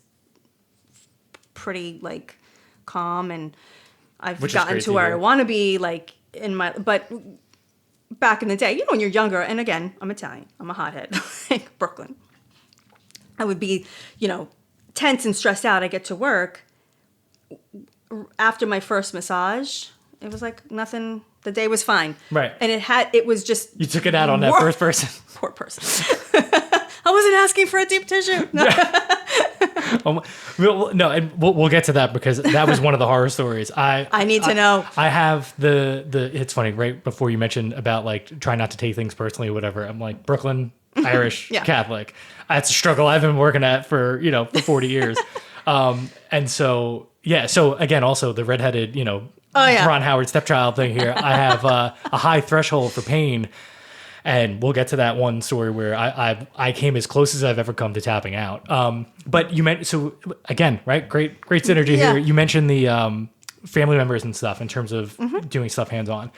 pretty like calm, and I've gotten to where I want to be, like but back in the day, when you're younger, and again, I'm Italian, I'm a hothead, like Brooklyn, I would be, tense and stressed out. I get to work. After my first massage, it was like nothing. The day was fine. Right. And it was just... You took it out on that first person. Poor person. I wasn't asking for a deep tissue. No. No, and we'll get to that, because that was one of the horror stories. I need to know. I have it's funny, right before you mentioned about like try not to take things personally or whatever. I'm like, Brooklyn, Irish, Catholic. That's a struggle I've been working at for 40 years. And so... Yeah. So again, also the redheaded, Ron Howard stepchild thing here. I have a high threshold for pain, and we'll get to that one story where I came as close as I've ever come to tapping out. But you meant, so again, right? Great synergy here. You mentioned the family members and stuff in terms of doing stuff hands on.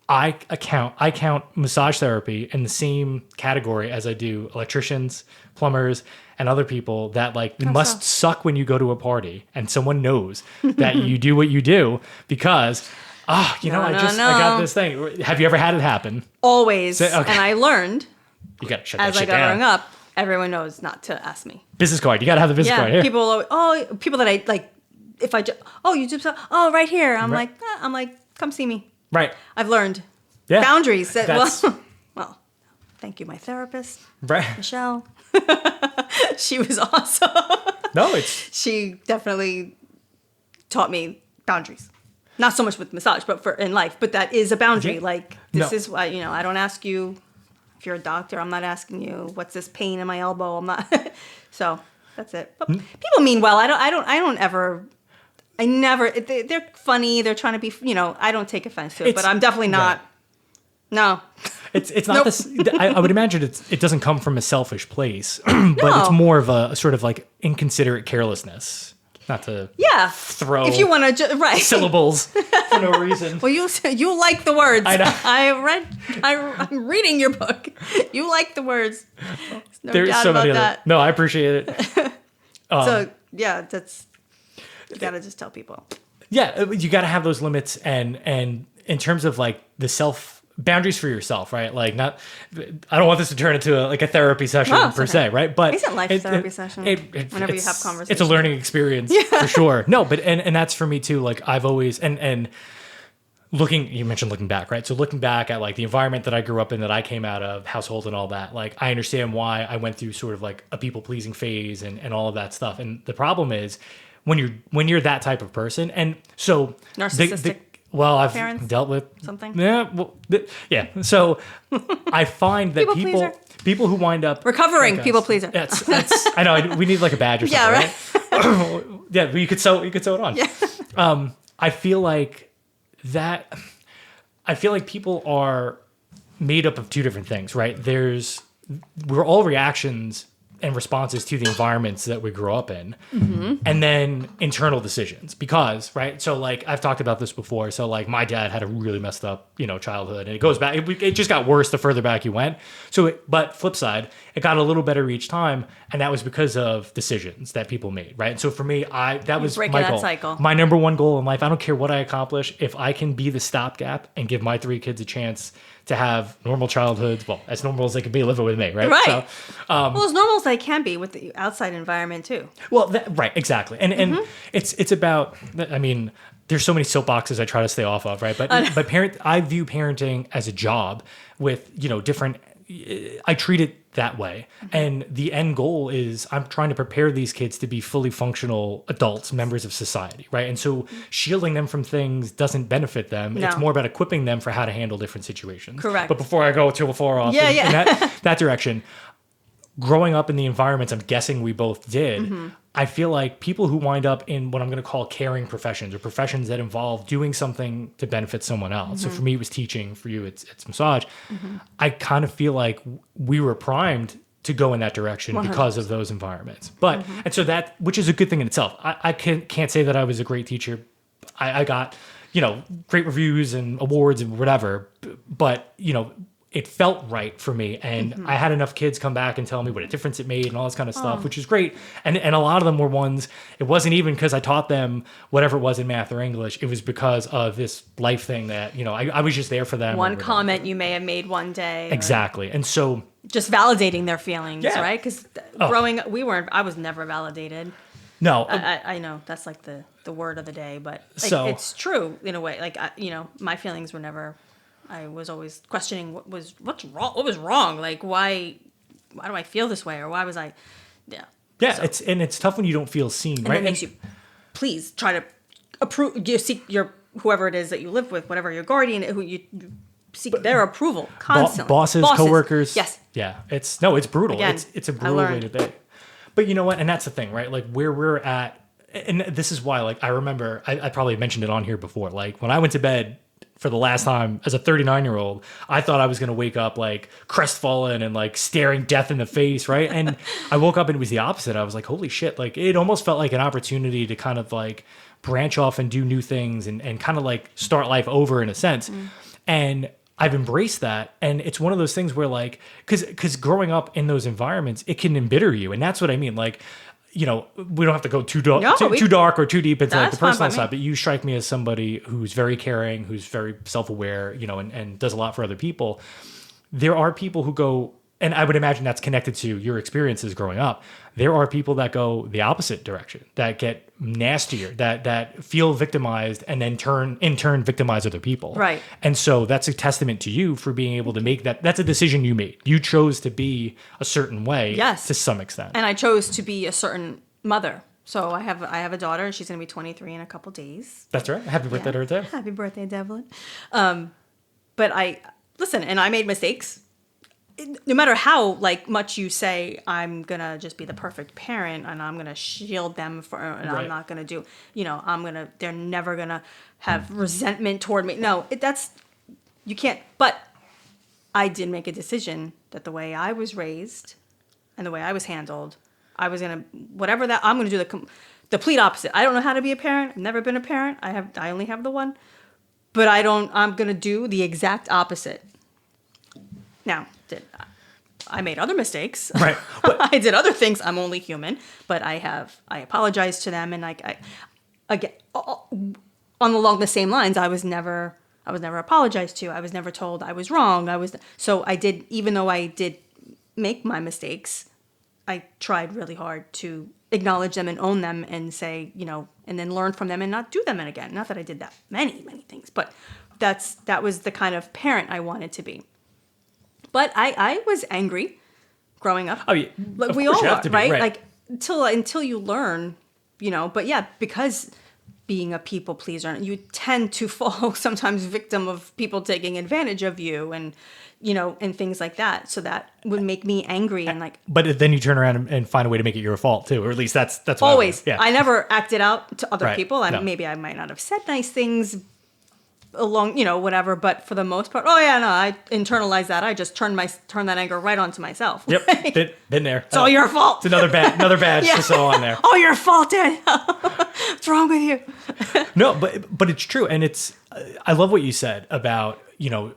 I count massage therapy in the same category as I do electricians, plumbers, and other people that must suck when you go to a party and someone knows that you do what you do because, I got this thing. Have you ever had it happen? Always. Okay. And I learned you gotta shut that as shit I got down. growing up, everyone knows not to ask me. Business card. You gotta have the business card here. People that I like, if I just, you do so, right here. I'm like, come see me. Right. I've learned boundaries. Well, thank you, my therapist, Michelle. She was awesome. No, she definitely taught me boundaries. Not so much with massage, but in life. But that is a boundary. Yeah. Like, this is why, I don't ask you if you're a doctor. I'm not asking you what's this pain in my elbow. I'm not. So that's it. But people mean well. They're funny. They're trying to be, I don't take offense to it, but I'm definitely not. Right. No. It's not this. I would imagine it doesn't come from a selfish place, but it's more of a sort of like inconsiderate carelessness. Not to throw if you want to syllables for no reason. Well, you like the words. I know. I'm reading your book. You like the words. There's doubt so about many that. No, I appreciate it. That's you gotta just tell people. Yeah, you gotta have those limits, and in terms of like the boundaries for yourself, right? Like I don't want this to turn into a therapy session per se, right? But isn't life a therapy session? Whenever you have conversations, it's a learning experience for sure. No, but and that's for me too. Like I've always and you mentioned looking back, right? So looking back at like the environment that I grew up in, that I came out of, household and all that, like I understand why I went through sort of like a people pleasing phase and all of that stuff. And the problem is when you're that type of person, and so narcissistic. Well, I've parents, dealt with something. Yeah, So I find that people who wind up recovering people pleaser. That's I know we need like a badge or something. Yeah, right. Yeah, you could sew it on. Yeah. I feel like that I feel like people are made up of two different things, right? We're all reactions and responses to the environments that we grow up in, and then internal decisions. Because, right, so like I've talked about this before. So like my dad had a really messed up, childhood, and it goes back. It just got worse the further back you went. But flip side, it got a little better each time, and that was because of decisions that people made, right? And so for me, that was my goal. Cycle. My number one goal in life. I don't care what I accomplish, if I can be the stopgap and give my 3 kids a chance to have normal childhoods, well, as normal as they can be living with me, right? Right. So, well, as normal as they can be with the outside environment too. Well, right, exactly. And it's about, I mean, there's so many soapboxes I try to stay off of, right? But I view parenting as a job with, different, I treat it that way. And the end goal is I'm trying to prepare these kids to be fully functional adults, members of society, right? And so shielding them from things doesn't benefit them. No. It's more about equipping them for how to handle different situations. Correct. But before I go too far off in that direction, growing up in the environments I'm guessing we both did, I feel like people who wind up in what I'm going to call caring professions, or professions that involve doing something to benefit someone else. So for me, it was teaching. For you, it's massage. I kind of feel like we were primed to go in that direction 100%. Because of those environments. But and so that, which is a good thing in itself. I can't say that I was a great teacher. I got great reviews and awards and whatever. But it felt right for me, and I had enough kids come back and tell me what a difference it made and all this kind of stuff, which is great. And a lot of them were ones, it wasn't even because I taught them whatever it was in math or English. It was because of this life thing that, I was just there for them. One comment you may have made one day. Exactly. And so just validating their feelings, Yeah. right? Because growing up, I was never validated. no, I know that's like the word of the day, but it's true in a way. Like, my feelings were never, I was always questioning what's wrong. What was wrong? Like, why do I feel this way? Or why was I, yeah. So, it's tough when you don't feel seen, and right? it makes you, please try to approve, you seek your, whoever it is that you live with, whatever your guardian, who you seek their approval constantly. Bosses, coworkers. Yes. Yeah. It's brutal. Again, it's a brutal way to be. But you know what? And that's the thing, right? Like where we're at, and this is why, like, I remember, I probably mentioned it on here before. Like when I went to bed for the last time as a 39-year-old, I thought I was going to wake up like crestfallen and like staring death in the face, right? And I woke up and it was the opposite. I was like, holy shit. Like it almost felt like an opportunity to kind of like branch off and do new things and kind of like start life over in a sense. And I've embraced that. And it's one of those things where like, because growing up in those environments, it can embitter you. And that's what I mean. Like, we don't have to go too dark or too deep into like the personal side, but you strike me as somebody who's very caring, who's very self-aware, and does a lot for other people. There are people who go, and I would imagine that's connected to your experiences growing up. There are people that go the opposite direction, that get nastier, that feel victimized and then in turn victimize other people. Right. And so that's a testament to you for being able to make that. That's a decision you made. You chose to be a certain way. Yes. To some extent. And I chose to be a certain mother. So I have a daughter. She's going to be 23 in a couple days. That's right. Happy birthday to her too. Happy birthday, Devlin. But listen, and I made mistakes. No matter how much you say I'm gonna just be the perfect parent and I'm gonna shield them and Right. I'm not gonna do, they're never gonna have resentment toward me. No, you can't. But I did make a decision that the way I was raised and the way I was handled, I was gonna I'm gonna do the complete opposite. I don't know how to be a parent. I've never been a parent. I only have the one, but I'm gonna do the exact opposite. Now, I made other mistakes. Right. I did other things. I'm only human, but I apologized to them, and again, along the same lines, I was never apologized to. I was never told I was wrong. So I did, even though I did make my mistakes, I tried really hard to acknowledge them and own them and say, and then learn from them and not do them again. Not that I did that many, many things, but that was the kind of parent I wanted to be. But I was angry growing up. Oh yeah, like we all are, right? Like until you learn, But yeah, because being a people pleaser, you tend to fall sometimes victim of people taking advantage of you, and and things like that. So that would make me angry and like. But then you turn around and find a way to make it your fault too, or at least that's what always. Yeah. I never acted out to other Right. people. No. Maybe I might not have said nice things. along, whatever. But for the most part, oh yeah, no, I internalized that. I just turn that anger right onto myself. Yep, been there. It's all your fault. It's another badge to sew on there. Oh, your fault, Danielle. What's wrong with you? No, but it's true, and I love what you said about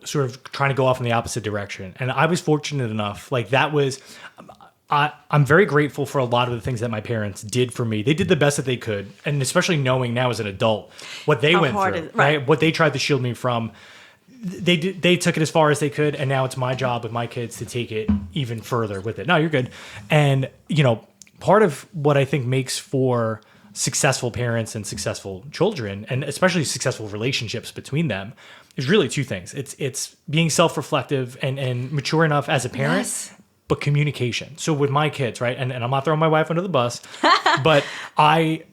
sort of trying to go off in the opposite direction. And I was fortunate enough, like that was. I'm very grateful for a lot of the things that my parents did for me. They did the best that they could, and especially knowing now as an adult what they went through, right? What they tried to shield me from. They took it as far as they could, and now it's my job with my kids to take it even further with it. No, you're good. And part of what I think makes for successful parents and successful children, and especially successful relationships between them, is really two things. It's being self-reflective and mature enough as a parent. Yes. But communication. So with my kids, right? And I'm not throwing my wife under the bus, but my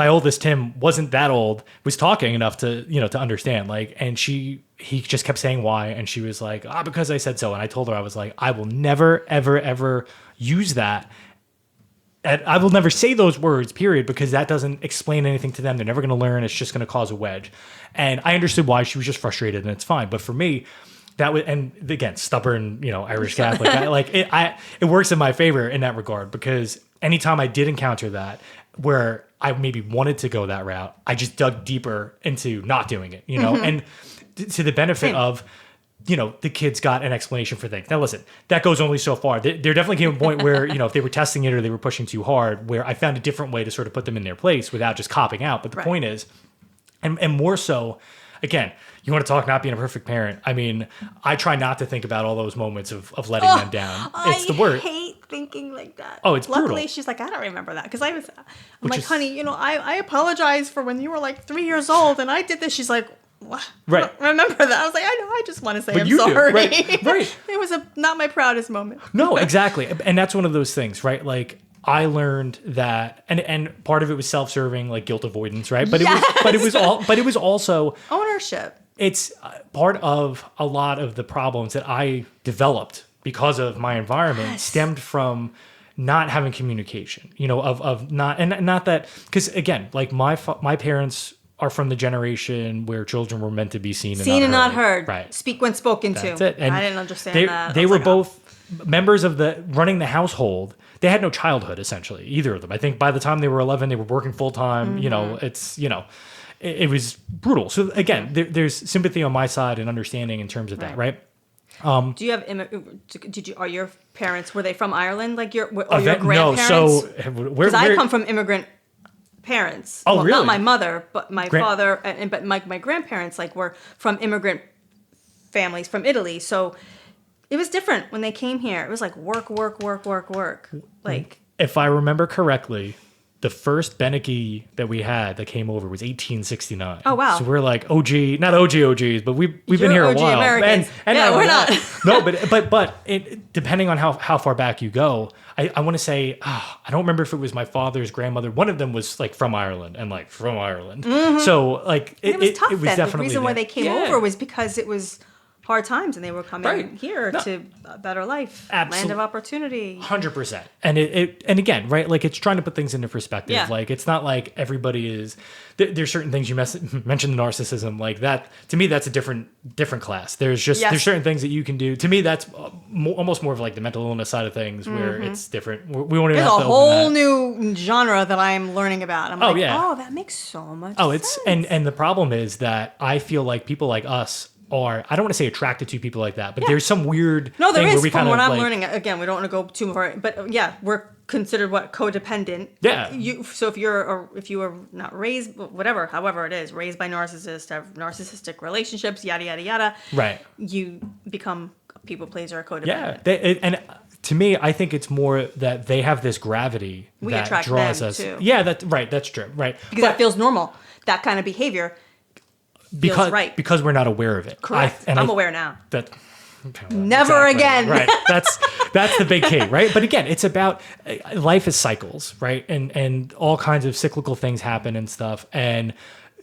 oldest, Tim, wasn't that old, was talking enough to, to understand. Like, and he just kept saying why. And she was like, because I said so. And I told her, I was like, I will never, ever, ever use that. And I will never say those words, period, because that doesn't explain anything to them. They're never going to learn. It's just going to cause a wedge. And I understood why. She was just frustrated, and it's fine. But for me, that was, and again, stubborn, Irish Catholic. It works in my favor in that regard, because anytime I did encounter that, where I maybe wanted to go that route, I just dug deeper into not doing it, and to the benefit of, the kids got an explanation for things. Now, listen, that goes only so far. There definitely came a point where, if they were testing it or they were pushing too hard, where I found a different way to sort of put them in their place without just copping out. But the point is, and more so, again, you want to talk not being a perfect parent. I mean, I try not to think about all those moments of letting them down. It's the word. I hate thinking like that. Oh, it's Luckily, brutal. she's like, I don't remember that. Because I'm like, honey, I apologize for when you were like 3 years old and I did this. She's like, what? Right. I don't remember that. I was like, I know. I just want to say but I'm sorry. Right. It was not my proudest moment. No, exactly. And that's one of those things, right? Like, I learned that, and part of it was self-serving, like guilt avoidance, right? But it was also ownership. It's part of a lot of the problems that I developed because of my environment stemmed from not having communication, of not, and not that, because again, like my parents are from the generation where children were meant to be seen and not heard. Right. Speak when spoken to. That's it. And I didn't understand that. They were both members of running the household. They had no childhood, essentially, either of them. I think by the time they were 11, they were working full time. It was brutal. So again, there's sympathy on my side and understanding in terms of that, right? Do you have are your parents, were they from Ireland? Like your grandparents? No, so because I come from immigrant parents. Oh, really? Not my mother, but my father, but my grandparents were from immigrant families from Italy. So it was different when they came here. It was like work. Like, if I remember correctly, the first Beneke that we had that came over was 1869. Oh, wow. So we're like not OGs, but we've been here a while. Americans. And yeah, we're not. No, but depending on how far back you go, I want to say, I don't remember if it was my father's grandmother. One of them was like from Ireland and like from Ireland. Mm-hmm. So like it was tough. It was definitely the reason why they came over was because it was hard times and they were coming here to a better life, land of opportunity. 100%. And and again, right, like it's trying to put things into perspective. Yeah. Like it's not like everybody is. There's certain things you mentioned the narcissism, like that. To me, that's a different class. There's certain things that you can do. To me, that's almost more of like the mental illness side of things, where it's different. We won't even. There's a whole new genre that I'm learning about. I'm that makes so much sense. And the problem is that I feel like people like us are, I don't want to say attracted to people like that, but there's some weird there thing is, where we from kind what of I'm learning. Again, we don't want to go too far, but we're considered codependent. Yeah. So if you were not raised, however it is, raised by narcissists, have narcissistic relationships, yada yada yada. Right. You become a people pleaser, a codependent. Yeah. And to me, I think it's more that they have this gravity that draws us. Too. Yeah, that's true. Right. Because that feels normal. That kind of behavior. Because we're not aware of it. Correct. I'm aware now. Never again. Right. That's the big key, right? But again, it's about life is cycles, right? And all kinds of cyclical things happen and stuff. And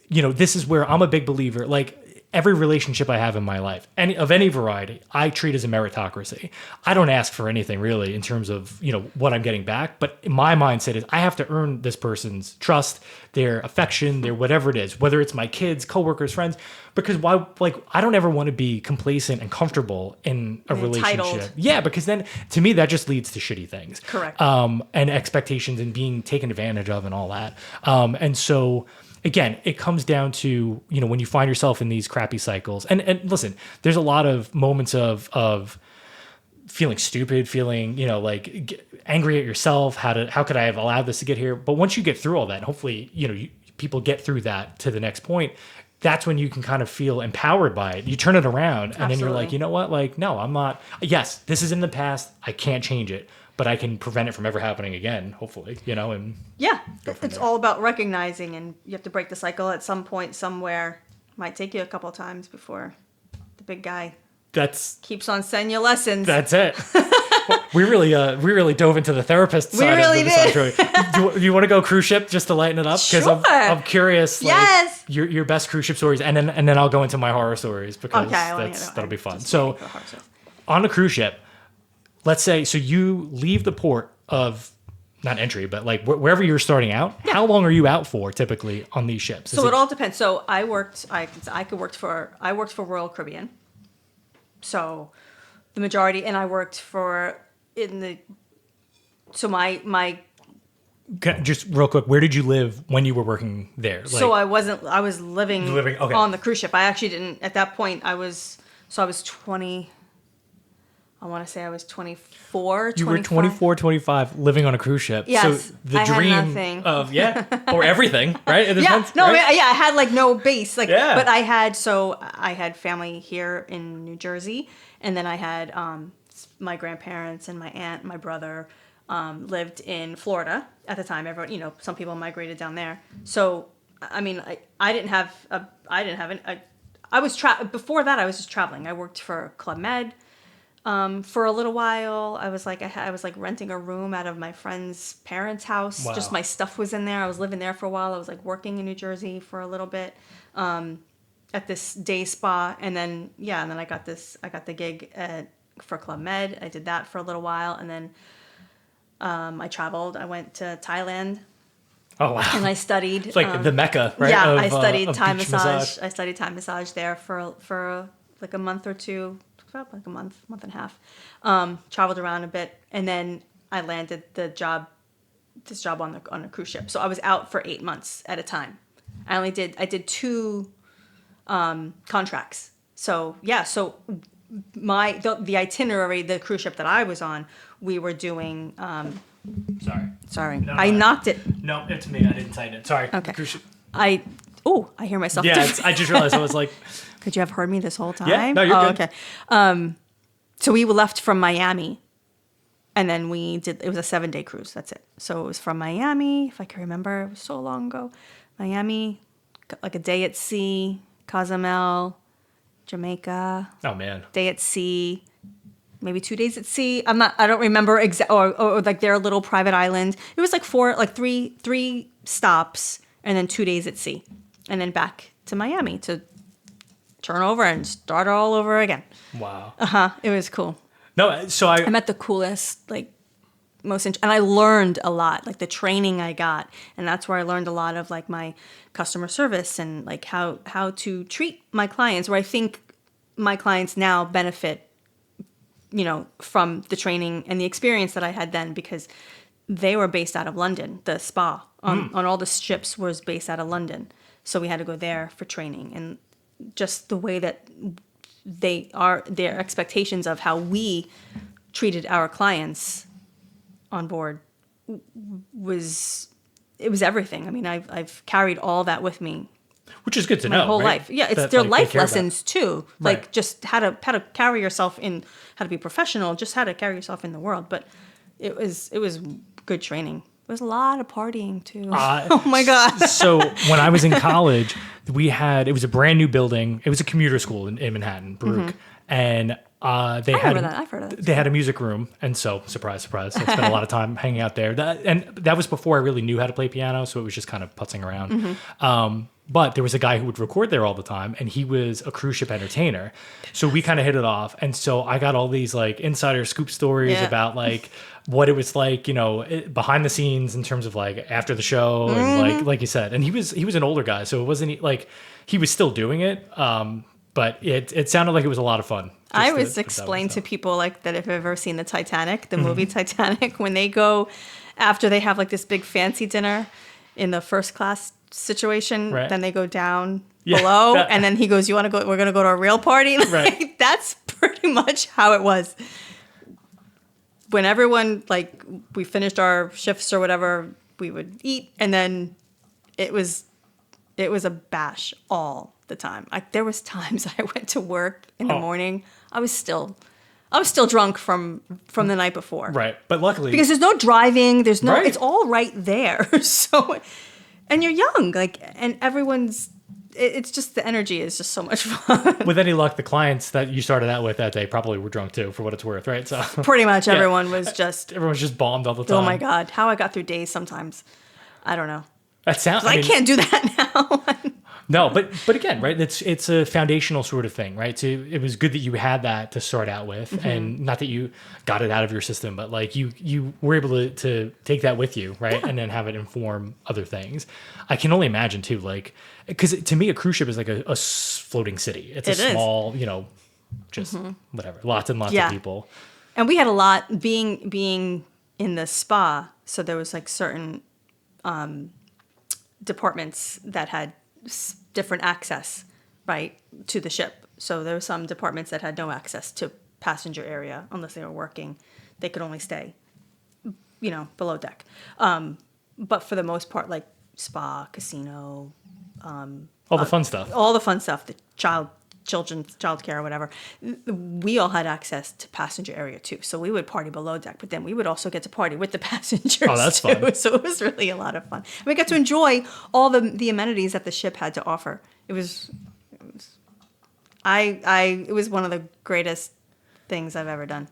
this is where I'm a big believer. Like every relationship I have in my life, of any variety, I treat as a meritocracy. I don't ask for anything really in terms of, what I'm getting back. But my mindset is I have to earn this person's trust, their affection, their whatever it is, whether it's my kids, coworkers, friends, because I don't ever want to be complacent and comfortable in a relationship. Entitled. Yeah, because then to me, that just leads to shitty things. Correct. And expectations and being taken advantage of and all that. And so, again, it comes down to, when you find yourself in these crappy cycles, and listen, there's a lot of moments of feeling stupid, feeling, angry at yourself. How could I have allowed this to get here? But once you get through all that, and hopefully, people get through that to the next point, that's when you can kind of feel empowered by it. You turn it around and then you're like, you know what? No, I'm not. Yes, this is in the past. I can't change it, but I can prevent it from ever happening again, hopefully, and yeah, it's all about recognizing, and you have to break the cycle at some point, somewhere. Might take you a couple of times before the big guy keeps on sending you lessons. That's it. We really dove into the therapist side. We really did. Do you want to go cruise ship just to lighten it up? Because Sure. I'm curious. Yes. Your best cruise ship stories, and then I'll go into my horror stories because that'll be fun. So on a cruise ship, let's say, so you leave the port of, not entry, but wherever you're starting out. Yeah. How long are you out for typically on these ships? So it all depends. So I worked for Royal Caribbean. So the majority, and I worked my just real quick, where did you live when you were working there? I was living okay. on the cruise ship. I actually didn't, at that point, I was 20, I want to say I was 24, 25. You were 24, 25, living on a cruise ship. Yes, so the I dream had nothing. Or everything, right? I had no base. But I had family here in New Jersey, and then I had my grandparents and my aunt, and my brother lived in Florida at the time. Everyone, some people migrated down there. So, I mean, I didn't have before that I was just traveling. I worked for Club Med. For a little while, I was renting a room out of my friend's parents' house. Wow. Just my stuff was in there. I was living there for a while. I was working in New Jersey for a little bit, at this day spa. And then I got the gig for Club Med. I did that for a little while. And then, I traveled. I went to Thailand. Oh, wow. And I studied. It's the Mecca, right? Yeah, I studied Thai massage. I studied Thai massage there for a month or two. A month and a half, traveled around a bit, and then I landed this job on a cruise ship. So I was out for 8 months at a time. I did 2 contracts. So the itinerary, the cruise ship that I was on, we were doing. Sorry, no, I knocked it. No, it's me. I didn't tighten it. Sorry. Okay. Cruise ship. I hear myself. Yeah, I just realized I was like. Could you have heard me this whole time? Yeah, no, you're good. Okay. So we left from Miami, and then it was a 7-day cruise. That's it. So it was from Miami, if I can remember. It was so long ago. Miami, a day at sea, Cozumel, Jamaica. Oh, man. Day at sea, maybe 2 days at sea. I don't remember or their little private island. It was three stops, and then 2 days at sea, and then back to Miami to turn over and start all over again. Wow. It was cool. No, so I met the coolest, and I learned a lot, the training I got, and that's where I learned a lot of my customer service and how to treat my clients, where I think my clients now benefit, from the training and the experience that I had then, because they were based out of London. The spa on all the ships was based out of London. So we had to go there for training, and just the way that their expectations of how we treated our clients on board was everything. I mean, I've carried all that with me, which is good to know. My whole right? life, yeah. It's their life lessons too, just how to carry yourself how to be professional, just how to carry yourself in the world. But it was good training. There's a lot of partying too. Oh my God. So when I was in college, it was a brand new building. It was a commuter school in Manhattan, Baruch. Mm-hmm. And They I had remember that. I've heard of that. They had a music room, and so surprise, surprise, I spent a lot of time hanging out there. That was before I really knew how to play piano, so it was just kind of putzing around. But there was a guy who would record there all the time, and he was a cruise ship entertainer. So we kind of hit it off, and so I got all these like insider scoop stories about like what it was like, behind the scenes in terms of like after the show, and like you said. And he was an older guy, so it wasn't like he was still doing it. But it sounded like it was a lot of fun. I always explain to people like that if you've ever seen the Titanic, the movie Titanic, when they go after they have like this big fancy dinner in the first class situation, then they go down below, and then he goes, "You want to go? We're going to go to a real party." Like, that's pretty much how it was. When everyone like we finished our shifts or whatever, we would eat, and then it was a bash all the time. Like there was times I went to work in the morning. I was still drunk from the night before. Right. But luckily, because there's no driving, it's all right there. So, and you're young, like, and it's just the energy is just so much fun. With any luck, the clients that you started out with that day probably were drunk too, for what it's worth, right? So pretty much everyone was just bombed all the time. Oh my God, how I got through days sometimes, I don't know. That sounds. I can't do that now. No, but again, right? It's a foundational sort of thing, right? So it was good that you had that to start out with, and not that you got it out of your system, but like you were able to take that with you, right? And then have it inform other things. I can only imagine too, like, because to me a cruise ship is like a floating city. It's a small, just whatever, lots and lots of people. And we had a lot being in the spa, so there was like certain departments that had different access, right, to the ship. So there were some departments that had no access to passenger area unless they were working. They could only stay, below deck. But for the most part, like spa, casino, all the fun stuff. All the fun stuff, the child care or whatever. We all had access to passenger area too. So we would party below deck, but then we would also get to party with the passengers. Oh, that's too. Fun. So it was really a lot of fun. And we got to enjoy all the amenities that the ship had to offer. It was one of the greatest things I've ever done.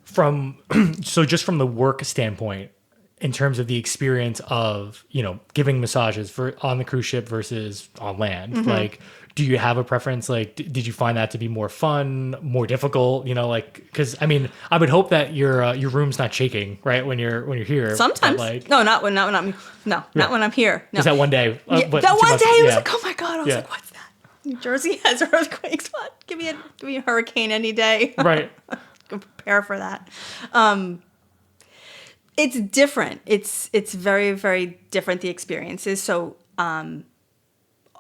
So just from the work standpoint, in terms of the experience of, giving massages on the cruise ship versus on land, like, do you have a preference? Like, did you find that to be more fun, more difficult? Because I mean, I would hope that your room's not shaking, right, when you're here. Sometimes, not when I'm here. No. Just that one day. That one day, it was like, oh my God! I was like, what's that? New Jersey has earthquakes. What? Give me a hurricane any day. Right. Prepare for that. It's different. It's very, very different, the experiences. So,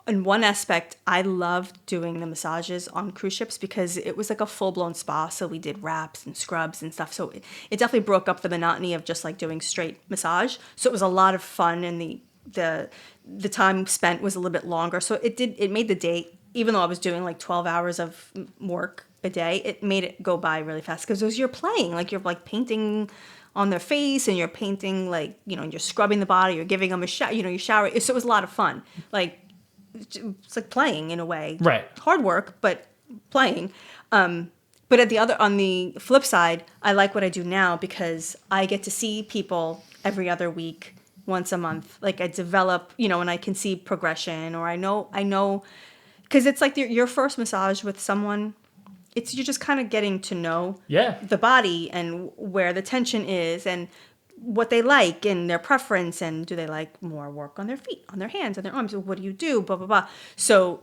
in one aspect, I loved doing the massages on cruise ships because it was like a full-blown spa. So we did wraps and scrubs and stuff. So it definitely broke up the monotony of just like doing straight massage. So it was a lot of fun, and the time spent was a little bit longer. So it made the day, even though I was doing like 12 hours of work a day, it made it go by really fast because you're playing, like you're like painting on their face, and you're painting like, you're scrubbing the body, you're giving them a shower, you shower. So it was a lot of fun. Like, it's like playing in a way. Right. Hard work, but playing. But on the flip side, I like what I do now because I get to see people every other week, once a month. Like I develop, and I can see progression, or I know, because it's like your first massage with someone. You're just kind of getting to know the body and where the tension is and what they like and their preference, and do they like more work on their feet, on their hands, on their arms? What do you do? Blah blah blah. So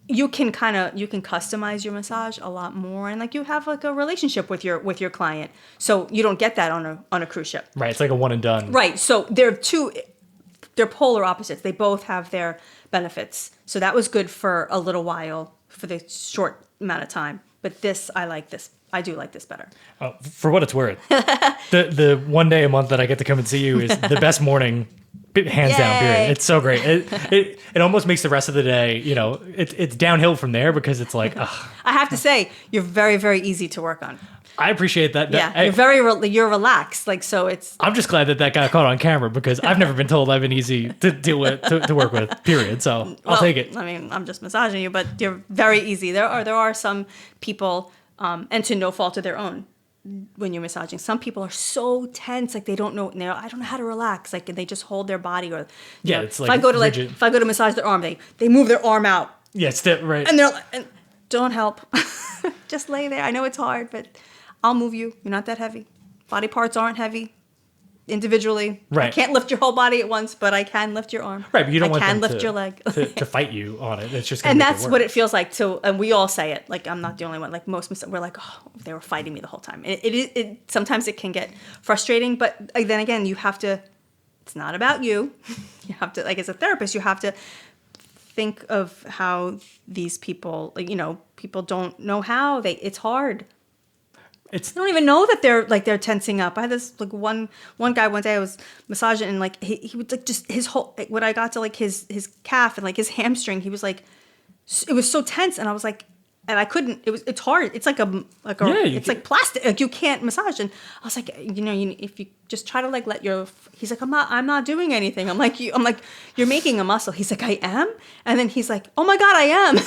you can customize your massage a lot more, and like you have like a relationship with your client. So you don't get that on a cruise ship. Right. It's like a one and done. Right. So they're polar opposites. They both have their benefits. So that was good for a little while, for the short amount of time. But I do like this better. For what it's worth, the one day a month that I get to come and see you is the best morning, hands down. Period. It's so great. It almost makes the rest of the day, it's downhill from there because it's like. Ugh. I have to say, you're very, very easy to work on. I appreciate that. Yeah, you're relaxed. Like, so it's. I'm just glad that got caught on camera because I've never been told I've been easy to deal with, to work with. Period. So I'll take it. I mean, I'm just massaging you, but you're very easy. There are some people and to no fault of their own when you're massaging. Some people are so tense, like they don't know, I don't know how to relax, like they just hold their body, or it's like if I go to massage their arm, they move their arm out. Yes, that right. And don't help. Just lay there. I know it's hard, but I'll move you. You're not that heavy. Body parts aren't heavy individually. Right. I can't lift your whole body at once, but I can lift your arm. Right, but you don't want them lift your leg. to fight you on it. It's just gonna and make that's it what it feels like. And we all say it. Like, I'm not the only one. Like we're like, oh, they were fighting me the whole time. It sometimes it can get frustrating, but then again, you have to. It's not about you. You have to, like, as a therapist, you have to think of how these people, like, people don't know how it's hard. They don't even know that they're tensing up. I had this like one guy one day I was massaging, and like he would like just his whole, when I got to like his calf and like his hamstring, he was like, it was so tense, and I was like, and I couldn't. It's hard. It's like it's like plastic. Like you can't massage. And I was like, if you just try to like let your. He's like, I'm not doing anything. I'm like, you're making a muscle. He's like, I am. And then he's like, oh my God, I am.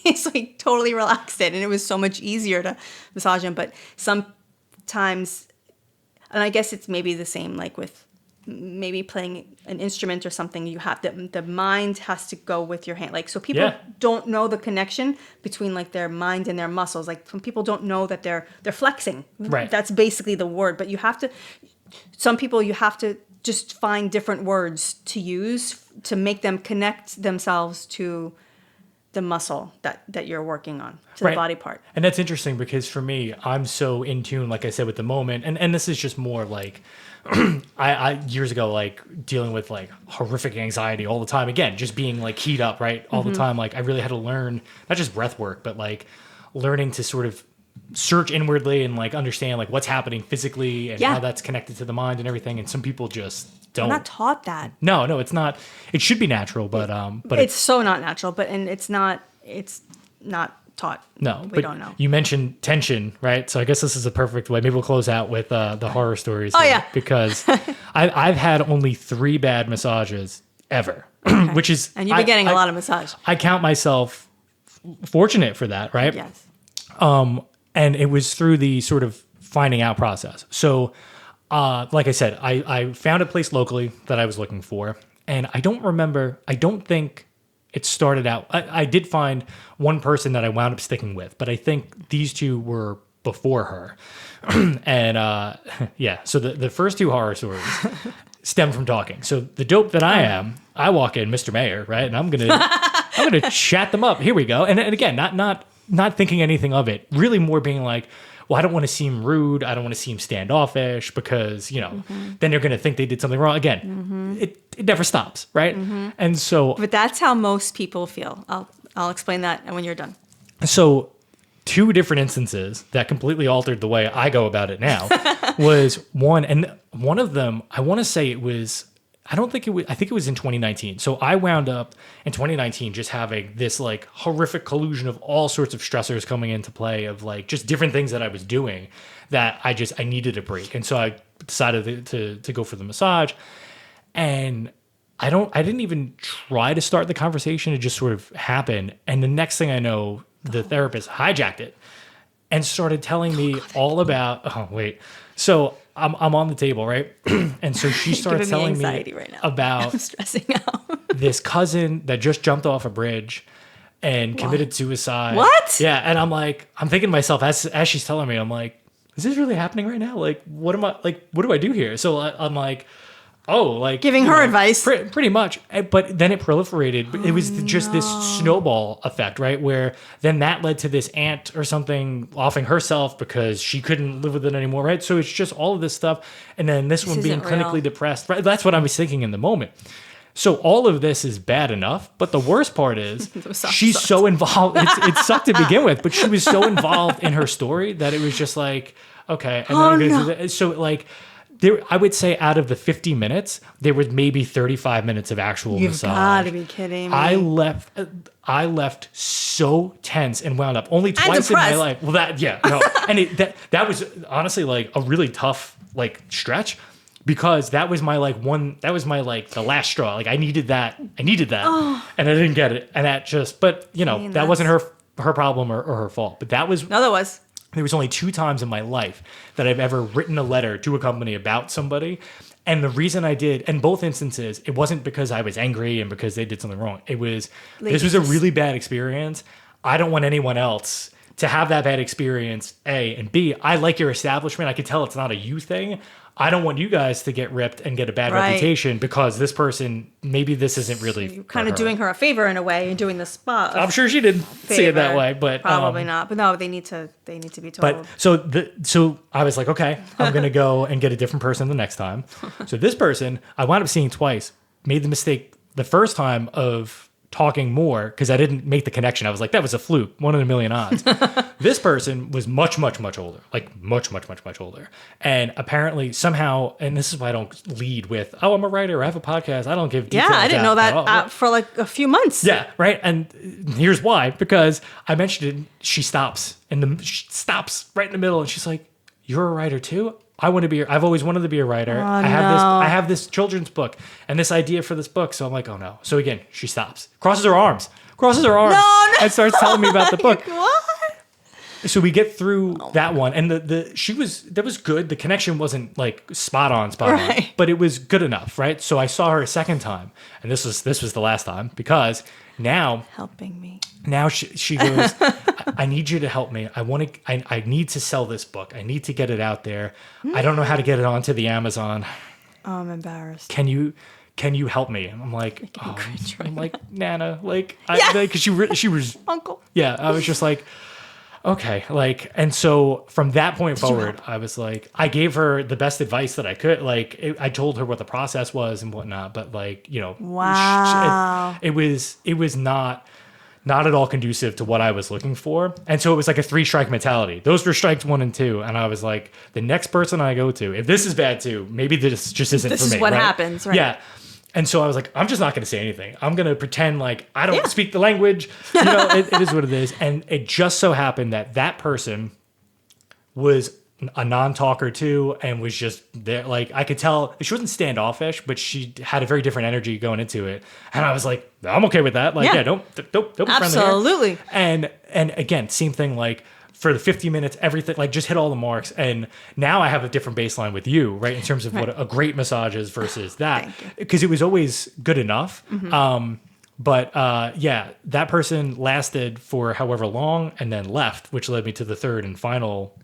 He's like totally relaxed it, and it was so much easier to massage him. But sometimes, and I guess it's maybe the same like with maybe playing an instrument or something, you have the mind has to go with your hand. Like, so people don't know the connection between like their mind and their muscles. Like some people don't know that they're flexing. Right. That's basically the word. But some people you have to just find different words to use to make them connect themselves to the muscle that you're working on, to the body part. And that's interesting because for me, I'm so in tune, like I said, with the moment. And this is just more like, I years ago, like dealing with like horrific anxiety all the time. Again, just being like keyed up, right? All the time. Like I really had to learn, not just breath work, but like learning to sort of search inwardly and like understand like what's happening physically and how that's connected to the mind and everything. And some people just don't. I'm not taught that. No, it's not. It should be natural, but it's so not natural. But it's not taught. No, we don't know. You mentioned tension, right? So I guess this is a perfect way. Maybe we'll close out with the horror stories. Oh, yeah. Because I've had only 3 bad massages ever, which is... And you've been getting a lot of massage. I count myself fortunate for that, right? Yes. And it was through the sort of finding out process. So, like I said, I found a place locally that I was looking for. And I don't think it started out... I did find one person that I wound up sticking with, but I think these 2 were before her. And so the first 2 horror stories stem from talking. So the dope that I am, I walk in, Mr. Mayor, right? And I'm gonna chat them up. Here we go. And again, not thinking anything of it, really more being like, well, I don't want to seem rude. I don't want to seem standoffish because, then they're going to think they did something wrong. Again, it never stops, right? And so... But that's how most people feel. I'll explain that when you're done. So 2 different instances that completely altered the way I go about it now was one of them, I want to say it was... I think it was in 2019. So I wound up in 2019 just having this like horrific collusion of all sorts of stressors coming into play of like just different things that I was doing that I needed a break. And so I decided to go for the massage. And I didn't even try to start the conversation. It just sort of happened. And the next thing I know, the therapist hijacked it and started telling me all about, So I'm on the table, right? And so she started telling me right now. about I'm stressing out. this cousin that just jumped off a bridge and committed suicide. What? Yeah. And I'm thinking to myself as she's telling me, I'm like, is this really happening right now? Like, what do I do here? So I'm like, giving her advice. Pretty much. But then it proliferated. It was just this snowball effect, right? Where then that led to this aunt or something offing herself because she couldn't live with it anymore, right? So it's just all of this stuff. And then this one being clinically depressed, right? That's what I was thinking in the moment. So all of this is bad enough. But the worst part is she's so involved. It sucked to begin with, but she was so involved in her story that it was just like, okay. And then I'm going to do that. So like... I would say out of the 50 minutes, there was maybe 35 minutes of actual massage. You've got to be kidding me. I left so tense and wound up only twice in my life. Well, and that was honestly like a really tough like stretch because that was my the last straw. Like I needed that, and I didn't get it, and that just. But that wasn't her problem or her fault. But that was. No, that was. There was only 2 times in my life that I've ever written a letter to a company about somebody. And the reason I did, in both instances, it wasn't because I was angry and because they did something wrong. It was, this was a really bad experience. I don't want anyone else to have that bad experience, A. And B, I like your establishment. I could tell it's not a you thing. I don't want you guys to get ripped and get a bad reputation because this person, maybe this isn't really so you're kind of doing her a favor in a way and doing the spot. I'm sure she didn't see it that way, but probably not. But no, they need to be told. But so I was like, okay, I'm gonna go and get a different person the next time. So this person I wound up seeing twice. Made the mistake the first time of talking more because I didn't make the connection. I was like, that was a fluke, 1 in a million odds. This person was much older, like much older. And apparently somehow, and this is why I don't lead with, oh, I'm a writer, I have a podcast. I don't give details. Yeah, I didn't know that for like a few months. Yeah, right. And here's why, because I mentioned it, she stops right in the middle and she's like, you're a writer too? I've always wanted to be a writer. I have this children's book and this idea for this book. So I'm like, oh no. So again, she stops, crosses her arms, no. and starts telling me about the book. What? So we get through that one, and that was good. The connection wasn't like spot on, but it was good enough, right? So I saw her a second time, and this was the last time because now helping me. Now she goes, I need you to help me. I need to sell this book. I need to get it out there. I don't know how to get it onto the Amazon. Oh, I'm embarrassed. Can you help me? And I'm like, I'm like, Nana, like, yes! because she was Uncle. Yeah, I was just like, okay, like, and so from that point forward, I was like, I gave her the best advice that I could. Like, I told her what the process was and whatnot, but like, wow, it was not at all conducive to what I was looking for. And so it was like a 3-strike mentality. Those were strikes 1 and 2. And I was like, the next person I go to, if this is bad too, maybe this just isn't for me. This is what happens, right? Yeah. And so I was like, I'm just not going to say anything. I'm going to pretend like I don't speak the language. It is what it is. And it just so happened that person was a non-talker too and was just there. Like, I could tell she wasn't standoffish, but she had a very different energy going into it. And I was like, I'm okay with that. Like, don't be friendly. Absolutely. And again, same thing, like for the 50 minutes, everything, like just hit all the marks. And now I have a different baseline with you, right? In terms of what a great massage is versus that, because it was always good enough. Mm-hmm. But that person lasted for however long and then left, which led me to the third and final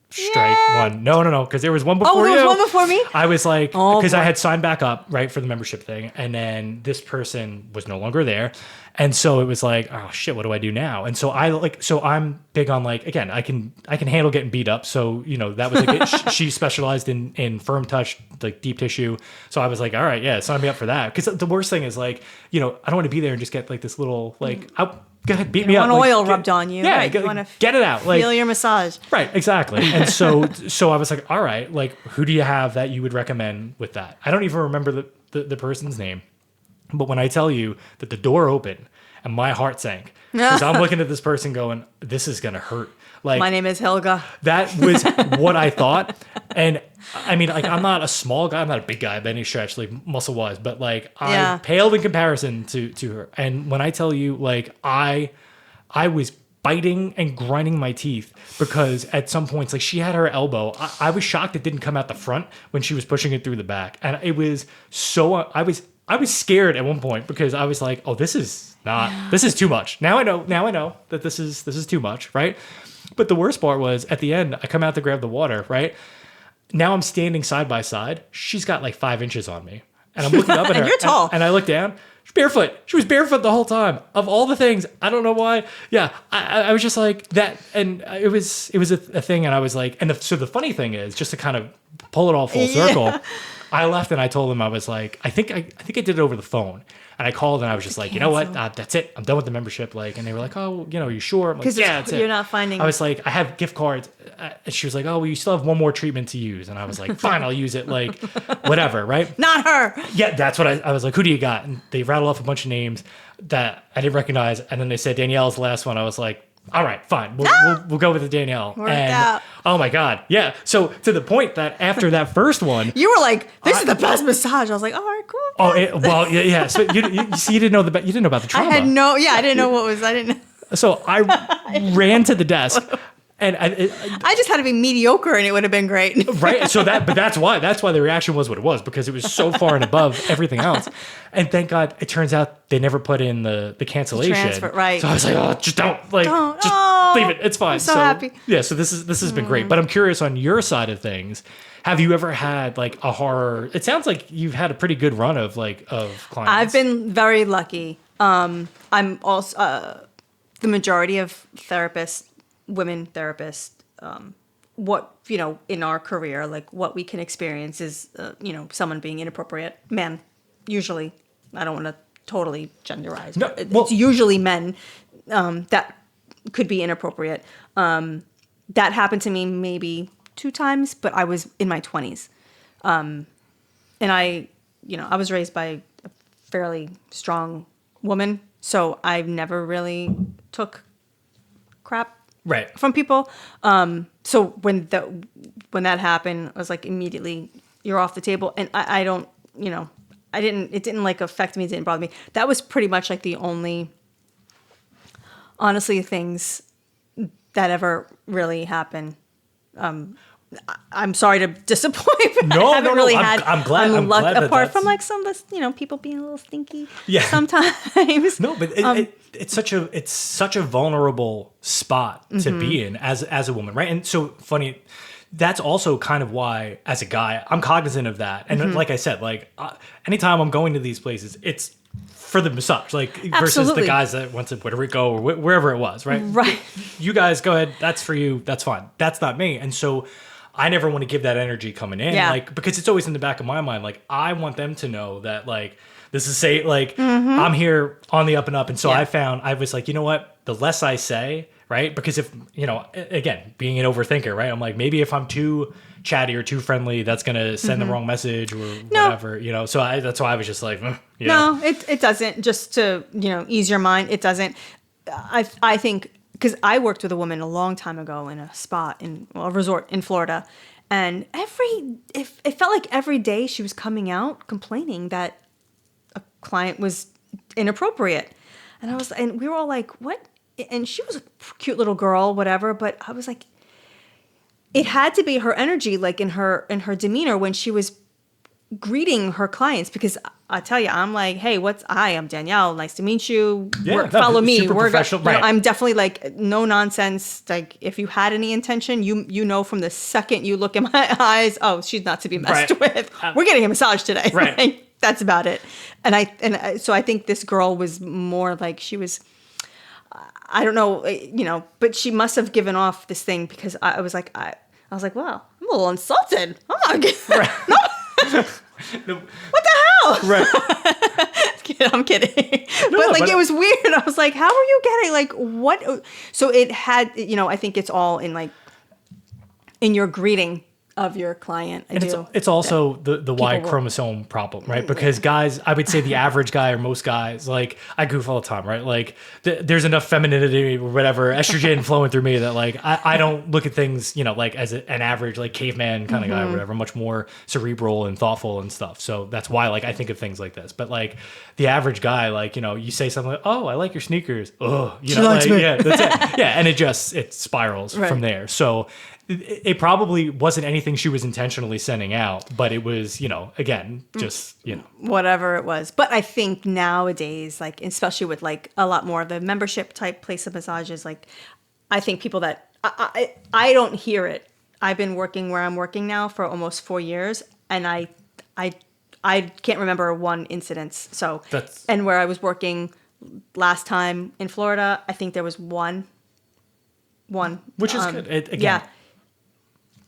strike one. No, because there was one before you. Oh, there was one before me? I was like, because I had signed back up, right, for the membership thing, and then this person was no longer there. And so it was like, oh shit, what do I do now? And so I'm big on like, again, I can handle getting beat up. So, that was like, she specialized in firm touch, like deep tissue. So I was like, all right, yeah, sign me up for that. Because the worst thing is like, I don't want to be there and just get like this little, like, go ahead, beat me up. You want oil rubbed on you. Yeah, right. You want to get it out. Feel your massage. Right, exactly. And so I was like, all right, like, who do you have that you would recommend with that? I don't even remember the person's name. But when I tell you that the door opened and my heart sank, because I'm looking at this person going, this is going to hurt. Like, my name is Helga. That was what I thought. And I mean, like, I'm not a small guy. I'm not a big guy by any stretch, like muscle wise, but like I paled in comparison to her. And when I tell you, like, I was biting and grinding my teeth because at some points, like, she had her elbow. I was shocked it didn't come out the front when she was pushing it through the back. And it was so, I was scared at one point because I was like, oh, this is too much. Now I know that this is too much. Right. But the worst part was at the end, I come out to grab the water, right? Now I'm standing side by side. She's got like 5 inches on me. And I'm looking up at her. And you're tall. And I look down. She's barefoot. She was barefoot the whole time. Of all the things, I don't know why. Yeah, I was just like that. And it was a thing. And I was like, so the funny thing is, just to kind of pull it all full circle, I left and I told them, I was like, I think I did it over the phone. And I called and I was just like, you know what? That's it. I'm done with the membership. Like, and they were like, oh, you sure? I'm like, yeah, that's it. You're not finding. I was like, I have gift cards. And she was like, oh, well, you still have one more treatment to use. And I was like, fine, I'll use it. Like, whatever, right? Not her. Yeah, that's what I was like, who do you got? And they rattled off a bunch of names that I didn't recognize. And then they said Danielle's the last one. I was like, all right, fine. We'll go with the Danielle. Worked out. Oh my God. Yeah. So to the point that after that first one, you were like, this is the best massage. I was like, all right, cool. Oh, yeah. So you didn't know you didn't know about the trauma. I didn't know what was, I didn't know. So I ran to the desk And I just had to be mediocre and it would have been great. Right. So that's why the reaction was what it was, because it was so far and above everything else. And thank God it turns out they never put in the cancellation. Transfer, right. So I was like, oh, just don't leave it. It's fine. I'm so happy. Yeah. So this has been great, but I'm curious on your side of things. Have you ever had like a horror? It sounds like you've had a pretty good run of clients. I've been very lucky. I'm also the majority of therapists, women therapists, what, in our career, like what we can experience is, someone being inappropriate. Men, usually. I don't want to totally genderize, but it's usually men that could be inappropriate. That happened to me maybe 2 times, but I was in my 20s. And I was raised by a fairly strong woman, so I never really took crap from people. So when that happened, I was like, immediately, you're off the table. And I don't, it didn't like affect me. It didn't bother me. That was pretty much like the only, honestly, things that ever really happened. I'm sorry to disappoint, but I haven't really had. I'm glad. I'm luck, glad apart from like some of the, people being a little stinky. Yeah. Sometimes. No, but it's such a vulnerable spot to be in as a woman, right? And so funny. That's also kind of why, as a guy, I'm cognizant of that. And like I said, anytime I'm going to these places, it's for the massage, versus the guys that went to Puerto Rico or wherever it was, right? Right. You guys go ahead. That's for you. That's fine. That's not me. And so I never want to give that energy coming in, because it's always in the back of my mind. I want them to know that, this is I'm here on the up and up. And so I was like, you know what? The less I say, right? Because if, again, being an overthinker, right? I'm like, maybe if I'm too chatty or too friendly, that's going to send the wrong message or whatever, So that's why I was just like, No, it doesn't. Just to, ease your mind. It doesn't. I think, because I worked with a woman a long time ago in a spa a resort in Florida. And it felt like every day she was coming out complaining that a client was inappropriate. And we were all like, what? And she was a cute little girl, whatever. But I was like, it had to be her energy, in her demeanor when she was greeting her clients, because I tell you, I'm like, hey, hi, I'm Danielle. Nice to meet you. Follow me. I'm definitely no nonsense. If you had any intention, you know from the second you look in my eyes, oh, she's not to be messed with. We're getting a massage today. Right. That's about it. So I think this girl was more like she was. I don't know, but she must have given off this thing, because I was like, wow, I'm a little insulted. I'm not what the hell? Right. I'm kidding. But it was weird. I was like, how are you getting what? So it had, I think it's all in in your greeting of your client. It's also the Y chromosome problem, right? Because guys, I would say the average guy or most guys, I goof all the time, right? There's enough femininity or whatever, estrogen flowing through me that I don't look at things, as an average caveman kind of guy or whatever, much more cerebral and thoughtful and stuff. So that's why I think of things like this. But the average guy, you say something like, oh, I like your sneakers. Oh, she likes me. Yeah, that's it. Yeah, and it spirals from there. So it probably wasn't anything she was intentionally sending out, but it was, again, just, whatever it was. But I think nowadays, especially with a lot more of the membership type place of massages, I think people that I don't hear it. I've been working where I'm working now for almost 4 years, and I can't remember one incident. So and where I was working last time in Florida, I think there was one, which is good. Again. Yeah.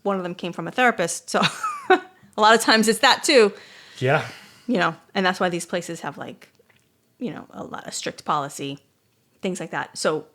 One of them came from a therapist. So a lot of times it's that too. Yeah. And that's why these places have a lot of strict policy, things like that. So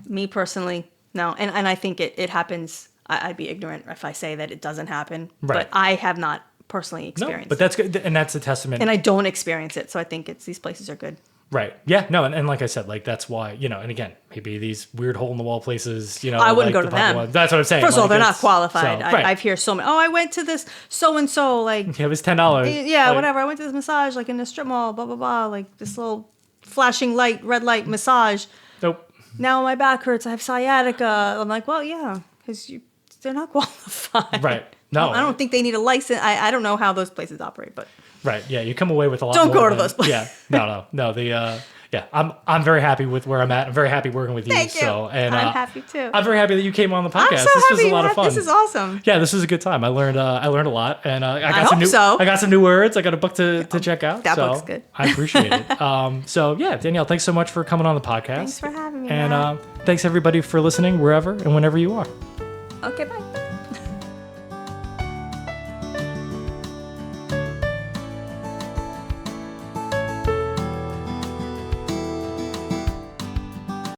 me personally, no. And I think it happens. I'd be ignorant if I say that it doesn't happen. Right. But I have not personally experienced it. But that's good. And that's a testament. And I don't experience it. So I think these places are good. Right. Yeah. No. And like I said, that's why, and again, maybe these weird hole in the wall places, I wouldn't go to them. That's what I'm saying. First of all, they're not qualified. So, right. I've heard so many. Oh, I went to this so-and-so, yeah, it was $10. Yeah, whatever. I went to this massage, in the strip mall, blah, blah, blah. This little flashing red light massage. Nope. Now my back hurts. I have sciatica. I'm like, well, yeah. because they're not qualified. Right. No. I don't think they need a license. I don't know how those places operate, but. Right. Yeah. You come away with a lot Don't more go to than- those places. Yeah. No. Yeah. I'm very happy with where I'm at. I'm very happy working with you. Thank you. So, and I'm happy too. I'm very happy that you came on the podcast. I'm so This was happy a lot of fun. This is awesome. Yeah, this was a good time. I learned a lot, and I got hope some new. so. I got some new words. I got a book to check out. That so book's good. I appreciate it. So yeah, Danielle, thanks so much for coming on the podcast. Thanks for having me. And Matt. thanks everybody for listening wherever and whenever you are. Okay, bye.